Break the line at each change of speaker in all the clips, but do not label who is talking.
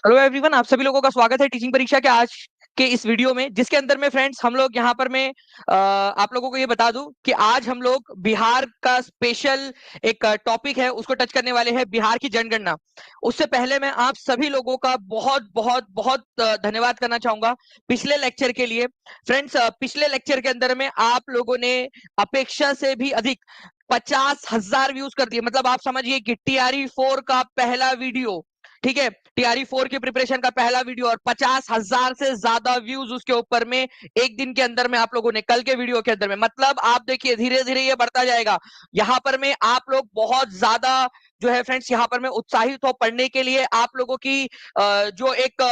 Hello everyone, आप सभी लोगों का स्वागत है टीचिंग परीक्षा के आज के इस वीडियो में, जिसके अंदर में फ्रेंड्स हम लोग यहाँ पर मैं आप लोगों को ये बता दूं कि आज हम लोग बिहार का स्पेशल एक टॉपिक है उसको टच करने वाले हैं, बिहार की जनगणना। उससे पहले मैं आप सभी लोगों का बहुत बहुत बहुत धन्यवाद करना चाहूंगा पिछले लेक्चर के लिए। फ्रेंड्स, पिछले लेक्चर के अंदर में आप लोगों ने अपेक्षा से भी अधिक 50,000 व्यूज कर दिए। मतलब आप समझिए कि TRE 4 का पहला वीडियो, ठीक है, TRE 4 की प्रिपरेशन का पहला वीडियो, और 50,000 से ज्यादा व्यूज उसके ऊपर में एक दिन के अंदर में आप लोगों ने, कल के वीडियो के अंदर में। मतलब आप देखिए धीरे धीरे ये बढ़ता जाएगा। यहाँ पर में आप लोग बहुत ज्यादा जो है फ्रेंड्स यहाँ पर में उत्साहित हो पढ़ने के लिए। आप लोगों की जो एक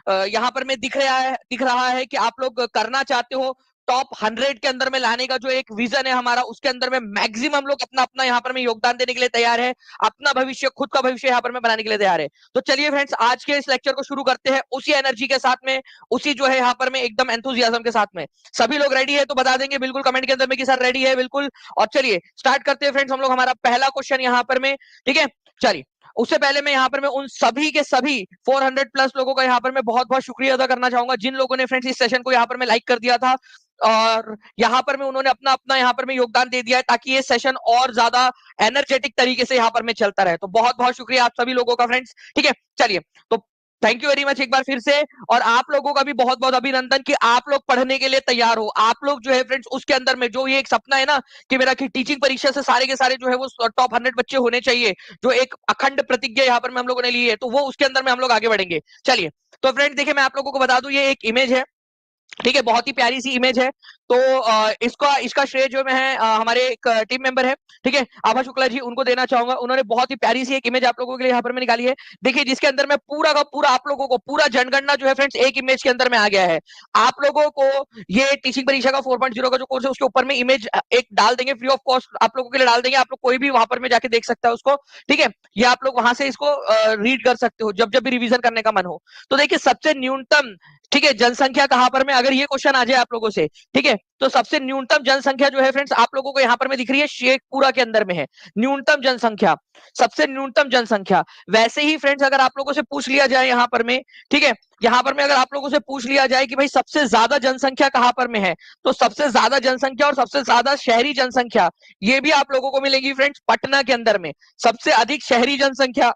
यहाँ पर में दिख रहा है कि आप लोग करना चाहते हो टॉप 100 के अंदर में लाने का जो एक विजन है हमारा, उसके अंदर में मैक्सिमम लोग अपना अपना यहाँ पर में योगदान देने के लिए तैयार है। अपना भविष्य, खुद का भविष्य यहाँ पर में बनाने के लिए तैयार है। तो चलिए फ्रेंड्स, आज के इस लेक्चर को शुरू करते हैं उसी एनर्जी के साथ में, उसी जो है यहाँ पर में एकदम एंथुजियाज्म के साथ में। सभी लोग रेडी है तो बता देंगे बिल्कुल कमेंट के अंदर में कि सर रेडी है बिल्कुल। और चलिए स्टार्ट करते हैं फ्रेंड्स हम लोग हमारा पहला क्वेश्चन यहाँ पर में। ठीक है, चलिए। उससे पहले मैं यहाँ पर मैं उन सभी के सभी 400 प्लस लोगों का यहाँ पर मैं बहुत बहुत शुक्रिया अदा करना चाहूंगा, जिन लोगों ने फ्रेंड्स इस सेशन को यहाँ पर मैं लाइक कर दिया था और यहाँ पर में उन्होंने अपना अपना यहाँ पर में योगदान दे दिया है, ताकि ये सेशन और ज्यादा एनर्जेटिक तरीके से यहाँ पर में चलता रहे। तो बहुत बहुत शुक्रिया आप सभी लोगों का फ्रेंड्स। ठीक है, चलिए। तो थैंक यू वेरी मच एक बार फिर से। और आप लोगों का भी बहुत बहुत अभिनंदन कि आप लोग पढ़ने के लिए तैयार हो। आप लोग जो है फ्रेंड्स उसके अंदर में जो ये एक सपना है ना कि मेरा कि टीचिंग परीक्षा से सारे के सारे जो है वो टॉप 100 बच्चे होने चाहिए, जो एक अखंड प्रतिज्ञा यहाँ पर में हम लोगों ने ली है, तो वो उसके अंदर में हम लोग आगे बढ़ेंगे। चलिए, तो फ्रेंड्स देखिए मैं आप लोगों को बता दूं, ये एक इमेज है, ठीक है, बहुत ही प्यारी सी इमेज है। तो इसका इसका श्रेय जो है हमारे एक टीम मेंबर है, ठीक है, आभा शुक्ला जी, उनको देना चाहूंगा। उन्होंने बहुत ही प्यारी सी एक इमेज आप लोगों के लिए यहाँ पर मैं निकाली है। देखिए, जिसके अंदर में पूरा का पूरा आप लोगों को पूरा जनगणना जो है फ्रेंड्स एक इमेज के अंदर में आ गया है। आप लोगों को ये टीचिंग परीक्षा का 4.0 का जो कोर्स है उसके ऊपर में इमेज एक डाल देंगे, फ्री ऑफ कॉस्ट आप लोगों के लिए डाल देंगे। आप लोग कोई भी वहां पर में जाके देख सकता है उसको, ठीक है। ये आप लोग वहां से इसको रीड कर सकते हो जब जब भी रिवीजन करने का मन हो। तो देखिए सबसे न्यूनतम, ठीक है, जनसंख्या कहां पर में, अगर ये क्वेश्चन आ जाए आप लोगों से, ठीक है, तो सबसे न्यूनतम जनसंख्या जो है फ्रेंड्स आप लोगों को यहाँ पर में दिख रही है, शेखपुरा के अंदर में है न्यूनतम जनसंख्या, सबसे न्यूनतम जनसंख्या। वैसे ही फ्रेंड्स अगर आप लोगों से पूछ लिया जाए यहाँ पर में, ठीक है, यहाँ पर में अगर आप लोगों से पूछ लिया जाए कि भाई सबसे ज्यादा जनसंख्या कहां पर में है, तो सबसे ज्यादा जनसंख्या और सबसे ज्यादा शहरी जनसंख्या ये भी आप लोगों को मिलेगी फ्रेंड्स पटना के अंदर में। सबसे अधिक शहरी जनसंख्या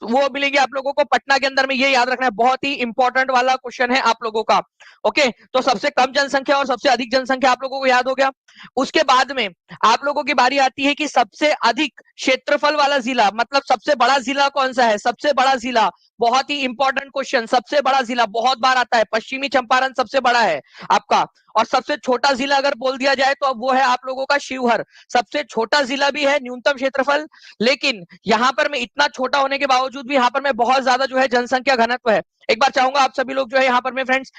वो मिलेगी आप लोगों को पटना के अंदर में। ये याद रखना है, बहुत ही इंपॉर्टेंट वाला क्वेश्चन है आप लोगों का। ओके, तो सबसे कम जनसंख्या और सबसे अधिक जनसंख्या आप लोगों को याद हो गया। उसके बाद में आप लोगों की बारी आती है कि सबसे अधिक क्षेत्रफल वाला जिला, मतलब सबसे बड़ा जिला कौन सा है, सबसे बड़ा जिला। बहुत ही इंपॉर्टेंट क्वेश्चन, सबसे बड़ा जिला बहुत बार आता है, पश्चिमी चंपारण सबसे बड़ा है आपका। और सबसे छोटा जिला अगर बोल दिया जाए तो अब वो है आप लोगों का शिवहर। सबसे छोटा जिला भी है, न्यूनतम क्षेत्रफल, लेकिन यहां पर मैं इतना छोटा होने के बावजूद भी यहाँ पर मैं बहुत ज्यादा जो है जनसंख्या घनत्व है। एक बार चाहूंगा आप सभी लोग जो है यहाँ पर मैं फ्रेंड्स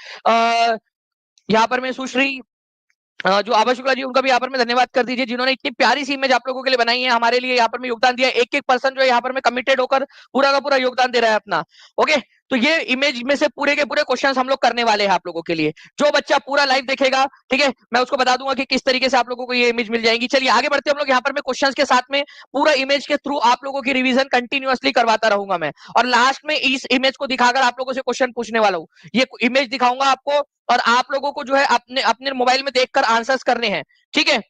यहाँ पर मैं सुश्री जो आभा शुक्ला जी, उनका भी यहाँ पर में धन्यवाद कर दीजिए, जिन्होंने इतनी प्यारी सी इमेज आप लोगों के लिए बनाई है, हमारे लिए यहाँ पर में योगदान दिया। एक एक पर्सन जो है यहाँ पर में कमिटेड होकर पूरा का पूरा योगदान दे रहा है अपना। ओके, तो ये इमेज में से पूरे के पूरे क्वेश्चंस हम लोग करने वाले हैं आप लोगों के लिए। जो बच्चा पूरा लाइव देखेगा, ठीक है, मैं उसको बता दूंगा कि किस तरीके से आप लोगों को ये इमेज मिल जाएगी। चलिए आगे बढ़ते हम लोग यहाँ पर में क्वेश्चंस के साथ में। पूरा इमेज के थ्रू आप लोगों की रिवीजन कंटिन्यूअसली करवाता रहूंगा मैं, और लास्ट में इस इमेज को दिखाकर आप लोगों से क्वेश्चन पूछने वाला हूँ। ये इमेज दिखाऊंगा आपको और आप लोगों को जो है अपने अपने मोबाइल में देखकर आंसर्स करने हैं, ठीक है।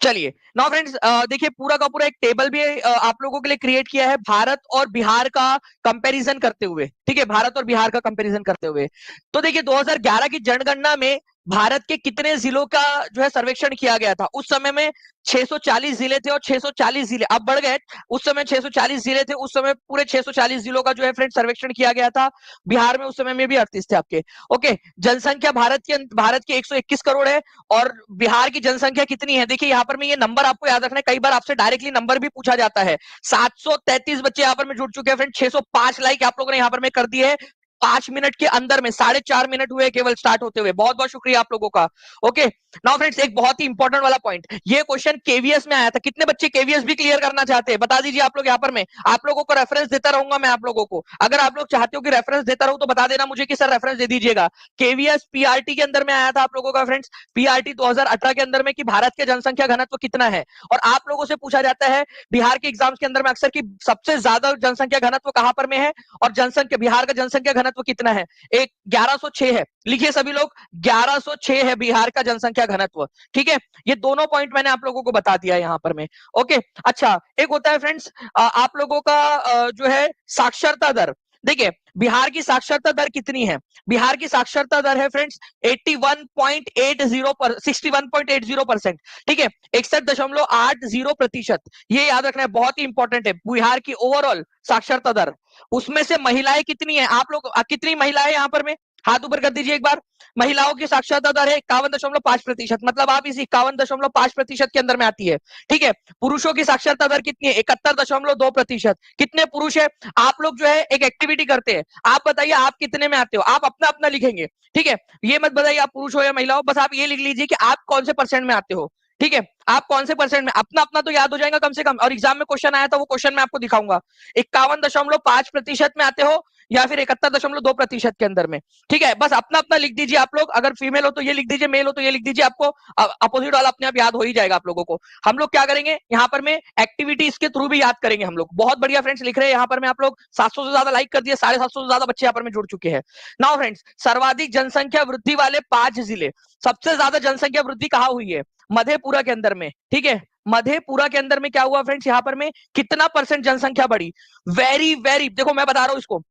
चलिए नाउ फ्रेंड्स, देखिए पूरा का पूरा एक टेबल भी आप लोगों के लिए क्रिएट किया है भारत और बिहार का कंपैरिजन करते हुए, ठीक है, भारत और बिहार का कंपैरिजन करते हुए। तो देखिए 2011 की जनगणना में भारत के कितने जिलों का जो है सर्वेक्षण किया गया था। उस समय में 640 जिले थे और 640 जिले अब बढ़ गए। उस समय 640 जिले थे, उस समय पूरे 640 जिलों का जो है फ्रेंड सर्वेक्षण किया गया था। बिहार में उस समय में भी 38 थे आपके। ओके, जनसंख्या भारत की 121 करोड़ है और बिहार की जनसंख्या कितनी है। देखिए यहाँ पर में ये नंबर आपको याद रखना है, कई बार आपसे डायरेक्टली नंबर भी पूछा जाता है। 733 बच्चे यहाँ पर में जुड़ चुके हैं फ्रेंड, 605 लाइक आप लोगों ने यहाँ पर में कर दिए है। 5 मिनट के अंदर में, 4.5 मिनट हुए केवल स्टार्ट होते हुए। बहुत बहुत शुक्रिया आप लोगों का। ओके नाउ फ्रेंड्स, एक बहुत ही इंपॉर्टेंट वाला पॉइंट, ये क्वेश्चन केवीएस में आया था। कितने बच्चे केवीएस भी क्लियर करना चाहते हैं, बता दीजिए आप लोग। यहाँ पर मैं आप लोगों को रेफरेंस देता रहूंगा मैं आप लोगों को। अगर आप लोग चाहते हो कि रेफरेंस देता रहूं तो बता देना मुझे कि सर रेफरेंस दे दीजिएगा। केवीएस पीआरटी के अंदर में आया था आप लोगों का फ्रेंड्स, पीआरटी 2018 के अंदर में, कि भारत के जनसंख्या घनत्व कितना है। और आप लोगों से पूछा जाता है बिहार के एग्जाम्स के अंदर में अक्सर, कि सबसे ज्यादा जनसंख्या घनत्व कहां पर में है, और जनसंख्या बिहार का जनसंख्या घनत्व कितना है। एक 1106 है, लिखिए सभी लोग, 1106 है बिहार का जनसंख्या घनत्व। ठीक है, ये दोनों पॉइंट मैंने आप लोगों को बता दिया यहां पर में। ओके अच्छा, एक होता है फ्रेंड्स आप लोगों का जो है साक्षरता दर। देखिए बिहार की साक्षरता दर कितनी है, बिहार की साक्षरता दर है फ्रेंड्स 61.80%। ठीक है, 61.80%। ये याद रखना है, बहुत ही इंपॉर्टेंट है। बिहार की ओवरऑल साक्षरता दर, उसमें से महिलाएं कितनी है, आप लोग कितनी महिलाएं यहाँ पर में, हाथ ऊपर कर दीजिए एक बार। महिलाओं की साक्षरता दर है 51.5%, मतलब आप इस 51.5% के अंदर में आती है। ठीक है, पुरुषों की साक्षरता दर कितनी है, 71.2%। कितने पुरुष है, आप लोग जो है एक एक्टिविटी करते हैं, आप बताइए आप कितने में आते हो, आप अपना अपना लिखेंगे। ठीक है, ये मत बताइए आप पुरुष हो या महिला हो, बस आप ये लिख लीजिए कि आप कौन से परसेंट में आते हो। ठीक है, आप कौन से परसेंट में, अपना अपना तो याद हो जाएगा कम से कम, और एग्जाम में क्वेश्चन आया था वो क्वेश्चन मैं आपको दिखाऊंगा। 51.5% में आते हो या फिर 71.2% के अंदर में। ठीक है, बस अपना अपना लिख दीजिए आप लोग। अगर फीमेल हो तो ये लिख दीजिए, मेल हो तो ये लिख दीजिए, आपको अपोजिट वाला अपने आप याद हो ही जाएगा आप लोगों को। हम लोग क्या करेंगे यहाँ पर में, एक्टिविटीज के थ्रू भी याद करेंगे हम लोग। बहुत बढ़िया फ्रेंड्स लिख रहे हैं यहाँ पर में, आप लोग 700 से ज्यादा लाइक कर दिए, 750 से ज्यादा बच्चे यहाँ पर में जुड़ चुके हैं। नाउ फ्रेंड्स, सर्वाधिक जनसंख्या वृद्धि वाले 5 जिले, सबसे ज्यादा जनसंख्या वृद्धि कहाँ हुई है, मधेपुरा के अंदर में। ठीक है, मधेपुरा के अंदर में क्या हुआ फ्रेंड्स, यहाँ पर में कितना परसेंट जनसंख्या बढ़ी। वेरी वेरी, देखो मैं बता रहा हूं इसको,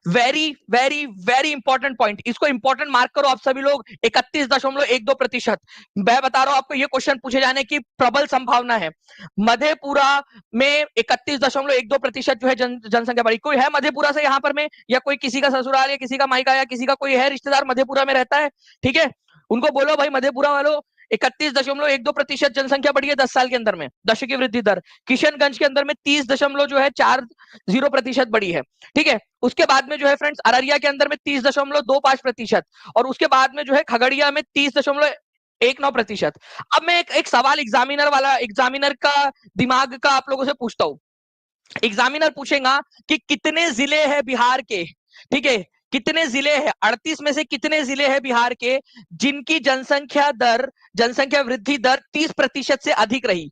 very very very important point, इसको इंपॉर्टेंट मार्क करो आप सभी लोग। 31.12%। मैं बता रहा हूं आपको, ये क्वेश्चन पूछे जाने की प्रबल संभावना है। मधेपुरा में 31.12% जो है जनसंख्या बढ़ी। कोई है मधेपुरा से यहाँ पर में, या कोई किसी का ससुराल या किसी का मायका या किसी का कोई है रिश्तेदार मधेपुरा में रहता है। ठीक है, उनको बोलो भाई मधेपुरा वालों, 31.12% जनसंख्या बढ़ी है 10 साल के अंदर में, दशक की वृद्धि दर। किशनगंज के अंदर में 30 दशमलव जो है 40% बढ़ी है। ठीक है, उसके बाद में जो है फ्रेंड्स अररिया के अंदर में 30.25%, और उसके बाद में जो है खगड़िया में 30.19%। अब मैं एक सवाल एग्जामिनर का दिमाग का आप लोगों से पूछता हूं। एग्जामिनर पूछेगा कि कितने जिले हैं बिहार के, ठीक है, कितने जिले हैं, 38 में से कितने जिले हैं बिहार के जिनकी जनसंख्या वृद्धि दर 30% से अधिक रही,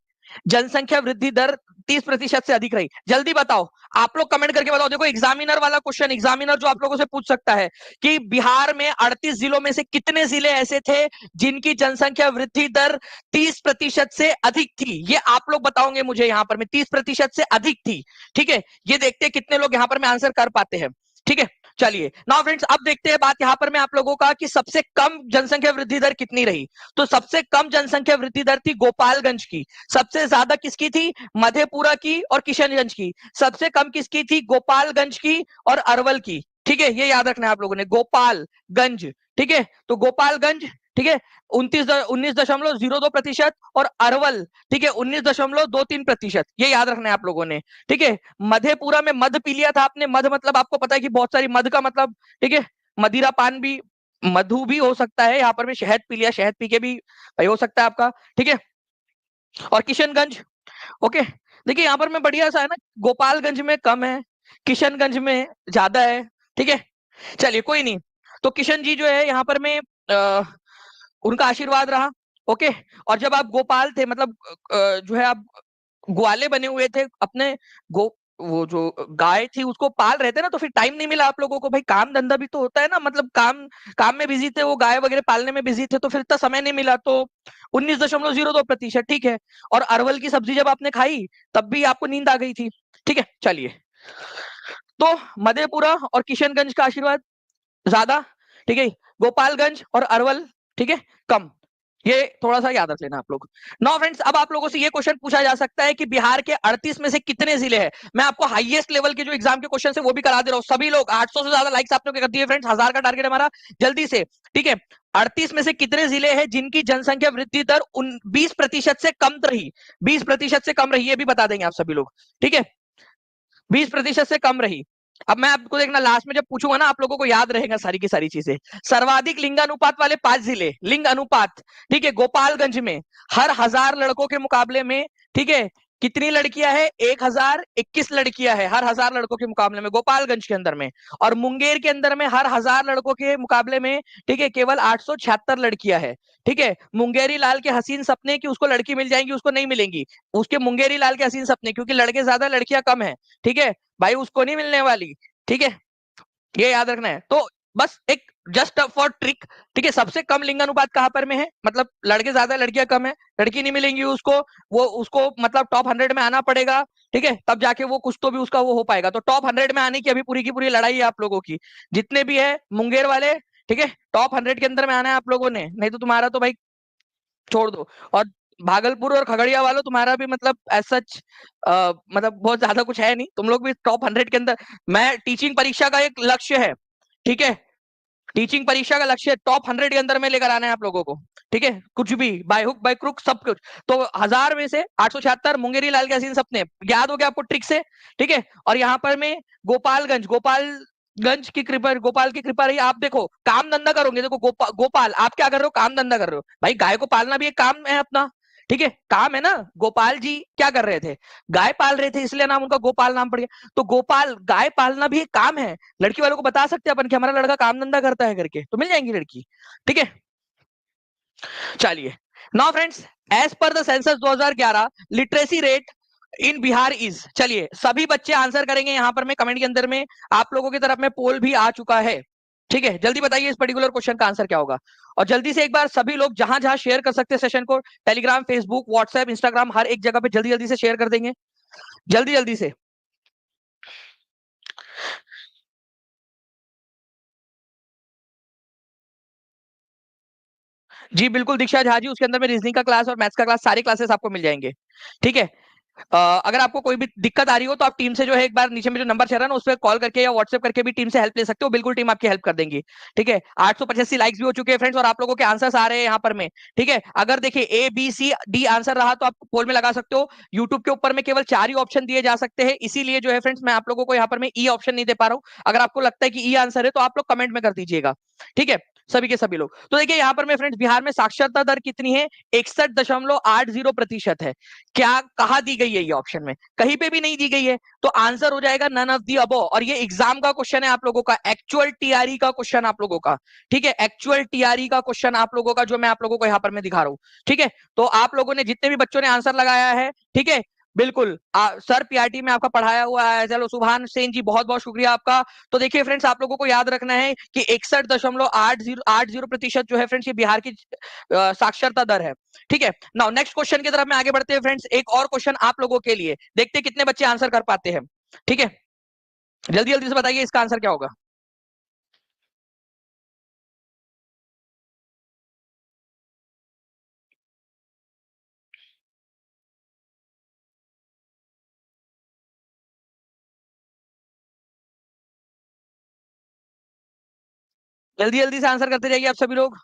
जनसंख्या वृद्धि दर 30% से अधिक रही। जल्दी बताओ, आप लोग कमेंट करके बताओ। देखो एग्जामिनर वाला क्वेश्चन, एग्जामिनर जो आप लोगों से पूछ सकता है कि बिहार में 38 जिलों में से कितने जिले ऐसे थे जिनकी जनसंख्या वृद्धि दर 30% से अधिक थी। ये आप लोग बताओगे मुझे यहाँ पर में, 30% से अधिक थी। ठीक है, ये देखते हैं कितने लोग यहाँ पर में आंसर कर पाते हैं। ठीक है, चलिए नाउ फ्रेंड्स, अब देखते हैं बात यहाँ पर में आप लोगों का कि सबसे कम जनसंख्या वृद्धि दर कितनी रही। तो सबसे कम जनसंख्या वृद्धि दर थी गोपालगंज की, सबसे ज्यादा किसकी थी, मधेपुरा की और किशनगंज की। सबसे कम किसकी थी, गोपालगंज की और अरवल की। ठीक है, ये याद रखना है आप लोगों ने, गोपालगंज। ठीक है, तो गोपालगंज, ठीक है, 19.02%, और अरवल, ठीक है, 19.23%। ये याद रखना है आप लोगों ने। ठीक है, मधेपुरा में मध पी लिया था आपने, मध मतलब आपको पता है कि बहुत सारी, मध का मतलब, ठीक है, मदिरा पान भी, मधु भी हो सकता है, यहाँ पर में शहद पी लिया, शहद पी के भी भाई हो सकता है आपका। ठीक है, और किशनगंज, ओके, देखिए यहाँ पर में बढ़िया सा है ना, गोपालगंज में कम है, किशनगंज में ज्यादा है। ठीक है, चलिए कोई नहीं, तो किशन जी जो है यहाँ पर में उनका आशीर्वाद रहा। ओके, और जब आप गोपाल थे, मतलब जो है आप ग्वाले बने हुए थे अपने, गो वो जो गाय थी उसको पाल रहे थे ना, तो फिर टाइम नहीं मिला आप लोगों को, भाई काम धंधा भी तो होता है ना, मतलब काम काम में बिजी थे, वो गाय वगैरह पालने में बिजी थे, तो फिर इतना समय नहीं मिला, तो 19.02%। ठीक है, और अरवल की सब्जी जब आपने खाई तब भी आपको नींद आ गई थी। ठीक है, चलिए, तो मधेपुरा और किशनगंज का आशीर्वाद ज्यादा, ठीक है, गोपालगंज और अरवल, ठीक है, कम। ये थोड़ा सा याद रख लेना आप लोग। नाउ फ्रेंड्स, अब आप लोगों से ये क्वेश्चन पूछा जा सकता है कि बिहार के 38 में से कितने जिले हैं। मैं आपको हाईएस्ट लेवल के जो एग्जाम के क्वेश्चन है वो भी करा दे रहा हूं। सभी लोग 800 से ज्यादा लाइक्स आपने कर दिए फ्रेंड्स, 1000 का टारगेट हमारा, जल्दी से। ठीक है, 38 में से कितने जिले हैं जिनकी जनसंख्या वृद्धि दर 20% से कम रही, 20% से कम रही, ये भी बता देंगे आप सभी लोग। ठीक है, 20% से कम रही। अब मैं आपको देखना लास्ट में जब पूछूंगा ना, आप लोगों को याद रहेगा सारी की सारी चीजें। सर्वाधिक लिंगानुपात वाले 5 जिले, लिंग अनुपात, ठीक है, गोपालगंज में हर 1000 लड़कों के मुकाबले में, ठीक है, कितनी लड़कियां है? 1021 लड़कियां है हर 1000 लड़कों के मुकाबले में, गोपालगंज के अंदर में। और मुंगेर के अंदर में हर 1000 लड़कों के मुकाबले में, ठीक है, केवल 876 लड़कियां है। ठीक है, मुंगेरी लाल के हसीन सपने कि उसको लड़की मिल जाएंगी, उसको नहीं मिलेंगी। उसके मुंगेरी लाल के हसीन सपने, क्योंकि लड़के ज्यादा लड़कियां कम है, ठीक है भाई, उसको नहीं मिलने वाली। ठीक है, ये याद रखना है। तो बस एक जस्ट फॉर ट्रिक, ठीक है, सबसे कम लिंगानुपात कहां पर में है, मतलब लड़के ज्यादा लड़कियां कम है, लड़की नहीं मिलेंगी उसको, वो उसको मतलब टॉप 100 में आना पड़ेगा, ठीक है, तब जाके वो कुछ तो भी उसका वो हो पाएगा। तो टॉप 100 में आने की अभी पूरी की पूरी लड़ाई है आप लोगों की, जितने भी है मुंगेर वाले, ठीक है, टॉप 100 के अंदर में आना है आप लोगों ने, नहीं तो तुम्हारा तो भाई छोड़ दो। और भागलपुर और खगड़िया वालों, तुम्हारा भी मतलब एज सच मतलब बहुत ज्यादा कुछ है नहीं, तुम लोग भी टॉप 100 के अंदर। मैं टीचिंग परीक्षा का एक लक्ष्य है, ठीक है, टीचिंग परीक्षा का लक्ष्य टॉप 100 के अंदर में लेकर आना है आप लोगों को, ठीक है, कुछ भी बाय हुक बाय क्रुक सब कुछ। तो 1000 में से 876 मुंगेरी लाल के हसीन सपने याद हो गया आपको ट्रिक से, ठीक है। और यहाँ पर में गोपालगंज, गोपालगंज की कृपा, गोपाल की कृपा रही। आप देखो काम धंधा करोगे, देखो गोपाल आप क्या कर रहे हो, काम धंधा कर रहे हो भाई, गाय को पालना भी एक काम है अपना, ठीक है, काम है ना। गोपाल जी क्या कर रहे थे, गाय पाल रहे थे, इसलिए नाम उनका गोपाल नाम पड़ गया। तो गोपाल गाय पालना भी एक काम है, लड़की वालों को बता सकते हैं अपन कि हमारा लड़का काम धंधा करता है करके, तो मिल जाएंगी लड़की, ठीक है। चलिए, now friends, as per the census 2011 literacy rate in Bihar is, चलिए सभी बच्चे आंसर करेंगे यहाँ पर मैं कमेंट के अंदर में, आप लोगों की तरफ में पोल भी आ चुका है, ठीक है, जल्दी बताइए इस पर्टिकुलर क्वेश्चन का आंसर क्या होगा। और जल्दी से एक बार सभी लोग जहां जहां शेयर कर सकते हैं सेशन को, टेलीग्राम, फेसबुक, व्हाट्सएप, इंस्टाग्राम, हर एक जगह पे जल्दी जल्दी से शेयर कर देंगे, जल्दी जल्दी से। जी बिल्कुल दीक्षा झा जी, उसके अंदर में रीजनिंग का क्लास और मैथ्स का क्लास, सारे क्लासेस आपको मिल जाएंगे, ठीक है। अगर आपको कोई भी दिक्कत आ रही हो तो आप टीम से जो है एक बार नीचे में जो नंबर चल रहा है ना, उस पर कॉल करके या व्हाट्सएप करके भी टीम से हेल्प ले सकते हो, बिल्कुल टीम आपकी हेल्प कर देंगी, ठीक है। 885 लाइक्स भी हो चुके हैं फ्रेंड्स, और आप लोगों के आंसर्स आ रहे हैं यहाँ पर में, ठीक है। अगर देखिए A B C D answer रहा तो आप पोल में लगा सकते हो। यूट्यूब के ऊपर में केवल 4 ही ऑप्शन दिए जा सकते हैं, इसीलिए जो है फ्रेंड्स मैं आप लोगों को यहाँ पर में ई ऑप्शन नहीं दे पा रहा हूँ। अगर आपको लगता है कि ई आंसर है तो आप लोग कमेंट में कर दीजिएगा, ठीक है, सभी के सभी लोग। तो देखिए यहाँ पर में फ्रेंड्स, बिहार में साक्षरता दर कितनी है, 61.80% है। क्या कहा दी गई है ये ऑप्शन में, कहीं पे भी नहीं दी गई है, तो आंसर हो जाएगा नन ऑफ दी अबो। और ये एग्जाम का क्वेश्चन है आप लोगों का, एक्चुअल टीआरई का क्वेश्चन आप लोगों का, ठीक है, एक्चुअल टीआरई का क्वेश्चन आप लोगों का, जो मैं आप लोगों को यहाँ पर मैं दिखा रहा हूँ, ठीक है। तो आप लोगों ने जितने भी बच्चों ने आंसर लगाया है, ठीक है, बिल्कुल सर पीआरटी में आपका पढ़ाया हुआ है, चलो सुभान सेन जी बहुत बहुत शुक्रिया आपका। तो देखिए फ्रेंड्स, आप लोगों को याद रखना है कि 61.80% जो है फ्रेंड्स ये बिहार की साक्षरता दर है, ठीक है। नाउ नेक्स्ट क्वेश्चन की तरफ में आगे बढ़ते हैं फ्रेंड्स, एक और क्वेश्चन आप लोगों के लिए, देखते हैं कितने बच्चे आंसर कर पाते हैं, ठीक है, जल्दी जल्दी से बताइए इसका आंसर क्या होगा। जल्दी जल्दी से आंसर करते जाइए आप सभी लोग।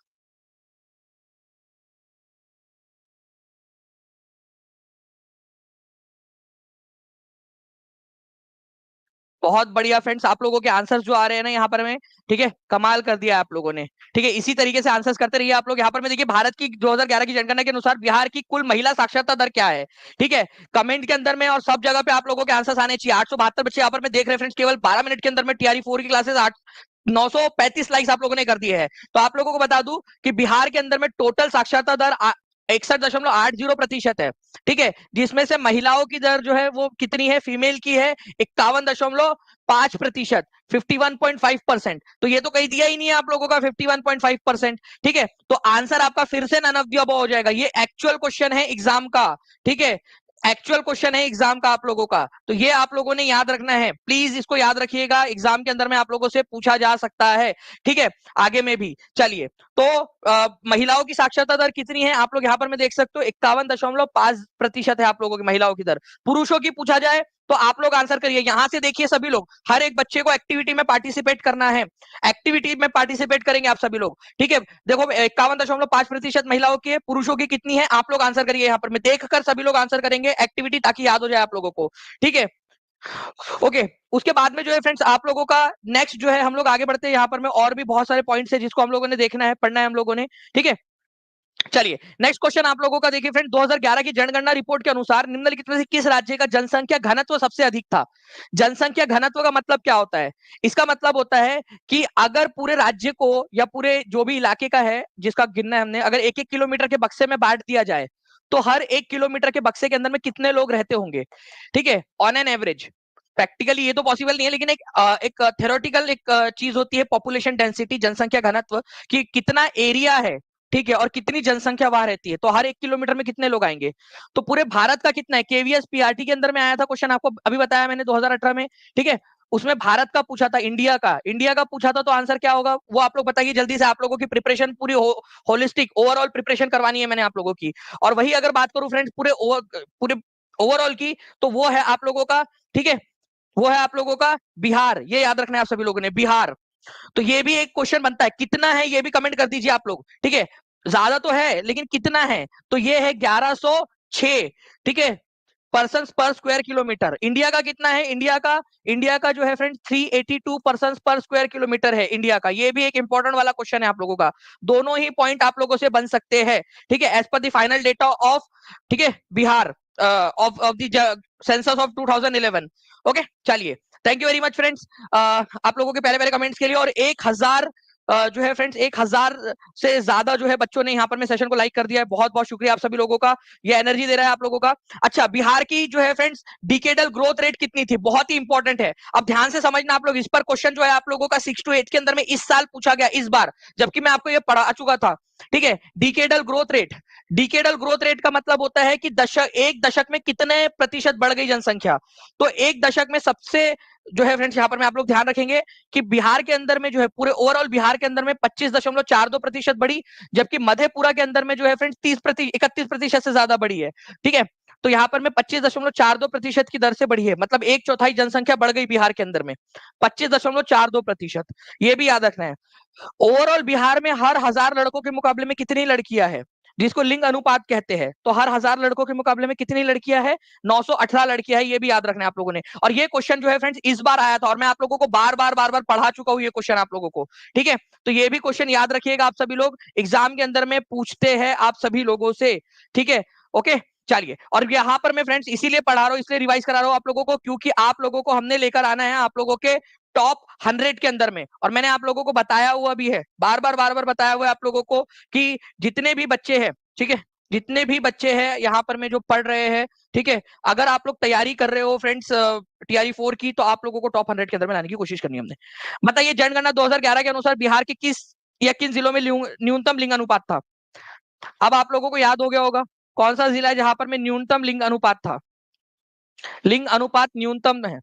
बहुत बढ़िया फ्रेंड्स, आप लोगों के आंसर्स जो आ रहे हैं ना यहाँ पर में, ठीक है, कमाल कर दिया आप लोगों ने, ठीक है, इसी तरीके से आंसर्स करते रहिए आप लोग। यहाँ पर में देखिए भारत की 2011 की जनगणना के अनुसार बिहार की कुल महिला साक्षरता दर क्या है, ठीक है, कमेंट के अंदर में और सब जगह पे आप लोगों के आंसर्स आने चाहिए। 872 बच्चे यहाँ पर में देख रहे हैं फ्रेंड्स, केवल 12 मिनट के अंदर में टीआरई 4 की क्लासेस 935 लाइक्स आप लोगों ने कर दिए हैं। तो आप लोगों को बता दूं कि बिहार के अंदर में टोटल साक्षरता दर 61.80% है, ठीक है, जिसमें से महिलाओं की दर जो है वो कितनी है, फीमेल की है 51.5%, 51.5%। तो ये तो कहीं दिया ही नहीं है आप लोगों का 51.5%, ठीक है। तो आंसर आपका फिर से नन ऑफ द अबव हो जाएगा, ये एक्चुअल क्वेश्चन है एग्जाम का, ठीक है, एक्चुअल क्वेश्चन है एग्जाम का आप लोगों का। तो ये आप लोगों ने याद रखना है, प्लीज इसको याद रखिएगा, एग्जाम के अंदर में आप लोगों से पूछा जा सकता है, ठीक है, आगे में भी। चलिए, तो महिलाओं की साक्षरता दर कितनी है आप लोग यहाँ पर मैं देख सकते हो, 51.5% है आप लोगों की महिलाओं की दर। पुरुषों की पूछा जाए तो आप लोग आंसर करिए, यहां से देखिए सभी लोग, हर एक बच्चे को एक्टिविटी में पार्टिसिपेट करना है, एक्टिविटी में पार्टिसिपेट करेंगे आप सभी लोग, ठीक है। देखो 51.5% महिलाओं की है, पुरुषों की कितनी है आप लोग आंसर करिए, यहाँ पर मैं देखकर सभी लोग आंसर करेंगे, एक्टिविटी ताकि याद हो जाए आप लोगों को, ठीक है। ओके, उसके बाद में जो है फ्रेंड्स आप लोगों का नेक्स्ट जो है हम लोग आगे बढ़ते हैं, यहाँ पर में और भी बहुत सारे पॉइंट्स है जिसको हम लोगों ने देखना है, पढ़ना है हम लोगों ने, ठीक है। चलिए नेक्स्ट क्वेश्चन आप लोगों का देखिए फ्रेंड, 2011 की जनगणना रिपोर्ट के अनुसार निम्नलिखित में से किस राज्य का जनसंख्या घनत्व सबसे अधिक था? जनसंख्या घनत्व का मतलब क्या होता है? इसका मतलब होता है कि अगर पूरे राज्य को या पूरे जो भी इलाके का है जिसका गिनना है हमने, अगर एक एक किलोमीटर के बक्से में बांट दिया जाए तो हर एक किलोमीटर के बक्से के अंदर में कितने लोग रहते होंगे, ठीक है, ऑन एन एवरेज। प्रैक्टिकली ये तो पॉसिबल नहीं है, लेकिन एक थ्योरेटिकल एक चीज होती है पॉपुलेशन डेंसिटी, जनसंख्या घनत्व, कि कितना एरिया है, ठीक है, और कितनी जनसंख्या वहां रहती है, तो हर एक किलोमीटर में कितने लोग आएंगे। तो पूरे भारत का कितना है, केवीएस पीआरटी के अंदर में आया था क्वेश्चन, आपको अभी बताया मैंने 2018 में, ठीक है। उसमें भारत का पूछा था, इंडिया का पूछा था, तो आंसर क्या होगा वो आप लोग बताइए जल्दी से। आप लोगों की प्रिपरेशन पूरी होलिस्टिक ओवरऑल प्रिपरेशन करवानी है मैंने आप लोगों की। और वही अगर बात करूं फ्रेंड्स पूरे ओवरऑल की, तो वो है आप लोगों का, ठीक है, वो है आप लोगों का बिहार। ये याद रखना है आप सभी लोगों ने, बिहार। तो ये भी एक क्वेश्चन बनता है, कितना है ये भी कमेंट कर दीजिए आप लोग, ठीक है। ज्यादा तो है लेकिन कितना है, तो ये है 1106, ठीक है, पर्सन पर स्क्वायर किलोमीटर। इंडिया का कितना है, इंडिया का जो है फ्रेंड 382 पर्सन पर स्क्वायर किलोमीटर है इंडिया का। ये भी एक इंपॉर्टेंट वाला क्वेश्चन है आप लोगों का, दोनों ही पॉइंट आप लोगों से बन सकते हैं, ठीक है, as per the final data of, ठीक है, Bihar, of the census of 2011। Okay, चलिए, thank you very much friends आप लोगों के पहले पहले कमेंट्स के लिए। और 1000 जो है फ्रेंड्स 1000 से ज्यादा जो है बच्चों ने यहाँ पर में सेशन को लाइक कर दिया है, बहुत बहुत शुक्रिया आप सभी लोगों का, ये एनर्जी दे रहा है आप लोगों का। अच्छा, बिहार की जो है फ्रेंड्स डिकेडल ग्रोथ रेट कितनी थी, बहुत ही इंपॉर्टेंट है, अब ध्यान से समझना आप लोग। इस पर क्वेश्चन जो है आप लोगों का 6 to 8 के अंदर में इस साल पूछा गया, इस बार, जबकि मैं आपको ये पढ़ा चुका था, ठीक है। डिकेडल ग्रोथ रेट का मतलब होता है कि एक दशक में कितने प्रतिशत बढ़ गई जनसंख्या। तो एक दशक में सबसे जो है फ्रेंड्स यहाँ पर में आप लोग ध्यान रखेंगे कि बिहार के अंदर में जो है पूरे ओवरऑल बिहार के अंदर में 25.42% बढ़ी, जबकि मधेपुरा के अंदर में जो है फ्रेंड्स 31% से ज्यादा बढ़ी है, ठीक है। तो यहाँ पर में 25.42% की दर से बढ़ी है, मतलब एक चौथाई जनसंख्या बढ़ गई बिहार के अंदर में, 25.42%। ये भी याद रखना है। ओवरऑल बिहार में हर 1000 लड़कों के मुकाबले में कितनी लड़कियां हैं, जिसको लिंग अनुपात कहते हैं, तो हर 1000 लड़कों के मुकाबले में कितनी लड़कियां हैं, 918 लड़कियां हैं। ये भी याद रखना है आप लोगों ने। और ये क्वेश्चन जो है फ्रेंड्स इस बार आया था, और मैं आप लोगों को बार बार पढ़ा चुका हूं ये क्वेश्चन आप लोगों को, ठीक है। तो ये भी क्वेश्चन याद रखिएगा आप सभी लोग, एग्जाम के अंदर में पूछते हैं आप सभी लोगों से, ठीक है। ओके, चलिए, और यहाँ पर मैं फ्रेंड्स इसीलिए पढ़ा रहा हूँ, इसलिए रिवाइज करा रहा हूँ आप लोगों को, क्योंकि आप लोगों को हमने लेकर आना है आप लोगों के टॉप 100 के अंदर में। और मैंने आप लोगों को बताया हुआ भी है, बार बार बताया हुआ है आप लोगों को, कि जितने भी बच्चे हैं, ठीक है, जितने भी बच्चे हैं यहाँ पर में जो पढ़ रहे हैं, ठीक है, अगर आप लोग तैयारी कर रहे हो फ्रेंड्स TRE 4 की, तो आप लोगों को टॉप 100 के अंदर में लाने की कोशिश करनी है हमने। बताइए, जनगणना 2011 के अनुसार बिहार के किस या किन जिलों में न्यूनतम लिंग अनुपात था? अब आप लोगों को याद हो गया होगा कौन सा जिला है जहां पर में न्यूनतम लिंग अनुपात था, लिंग अनुपात न्यूनतम है।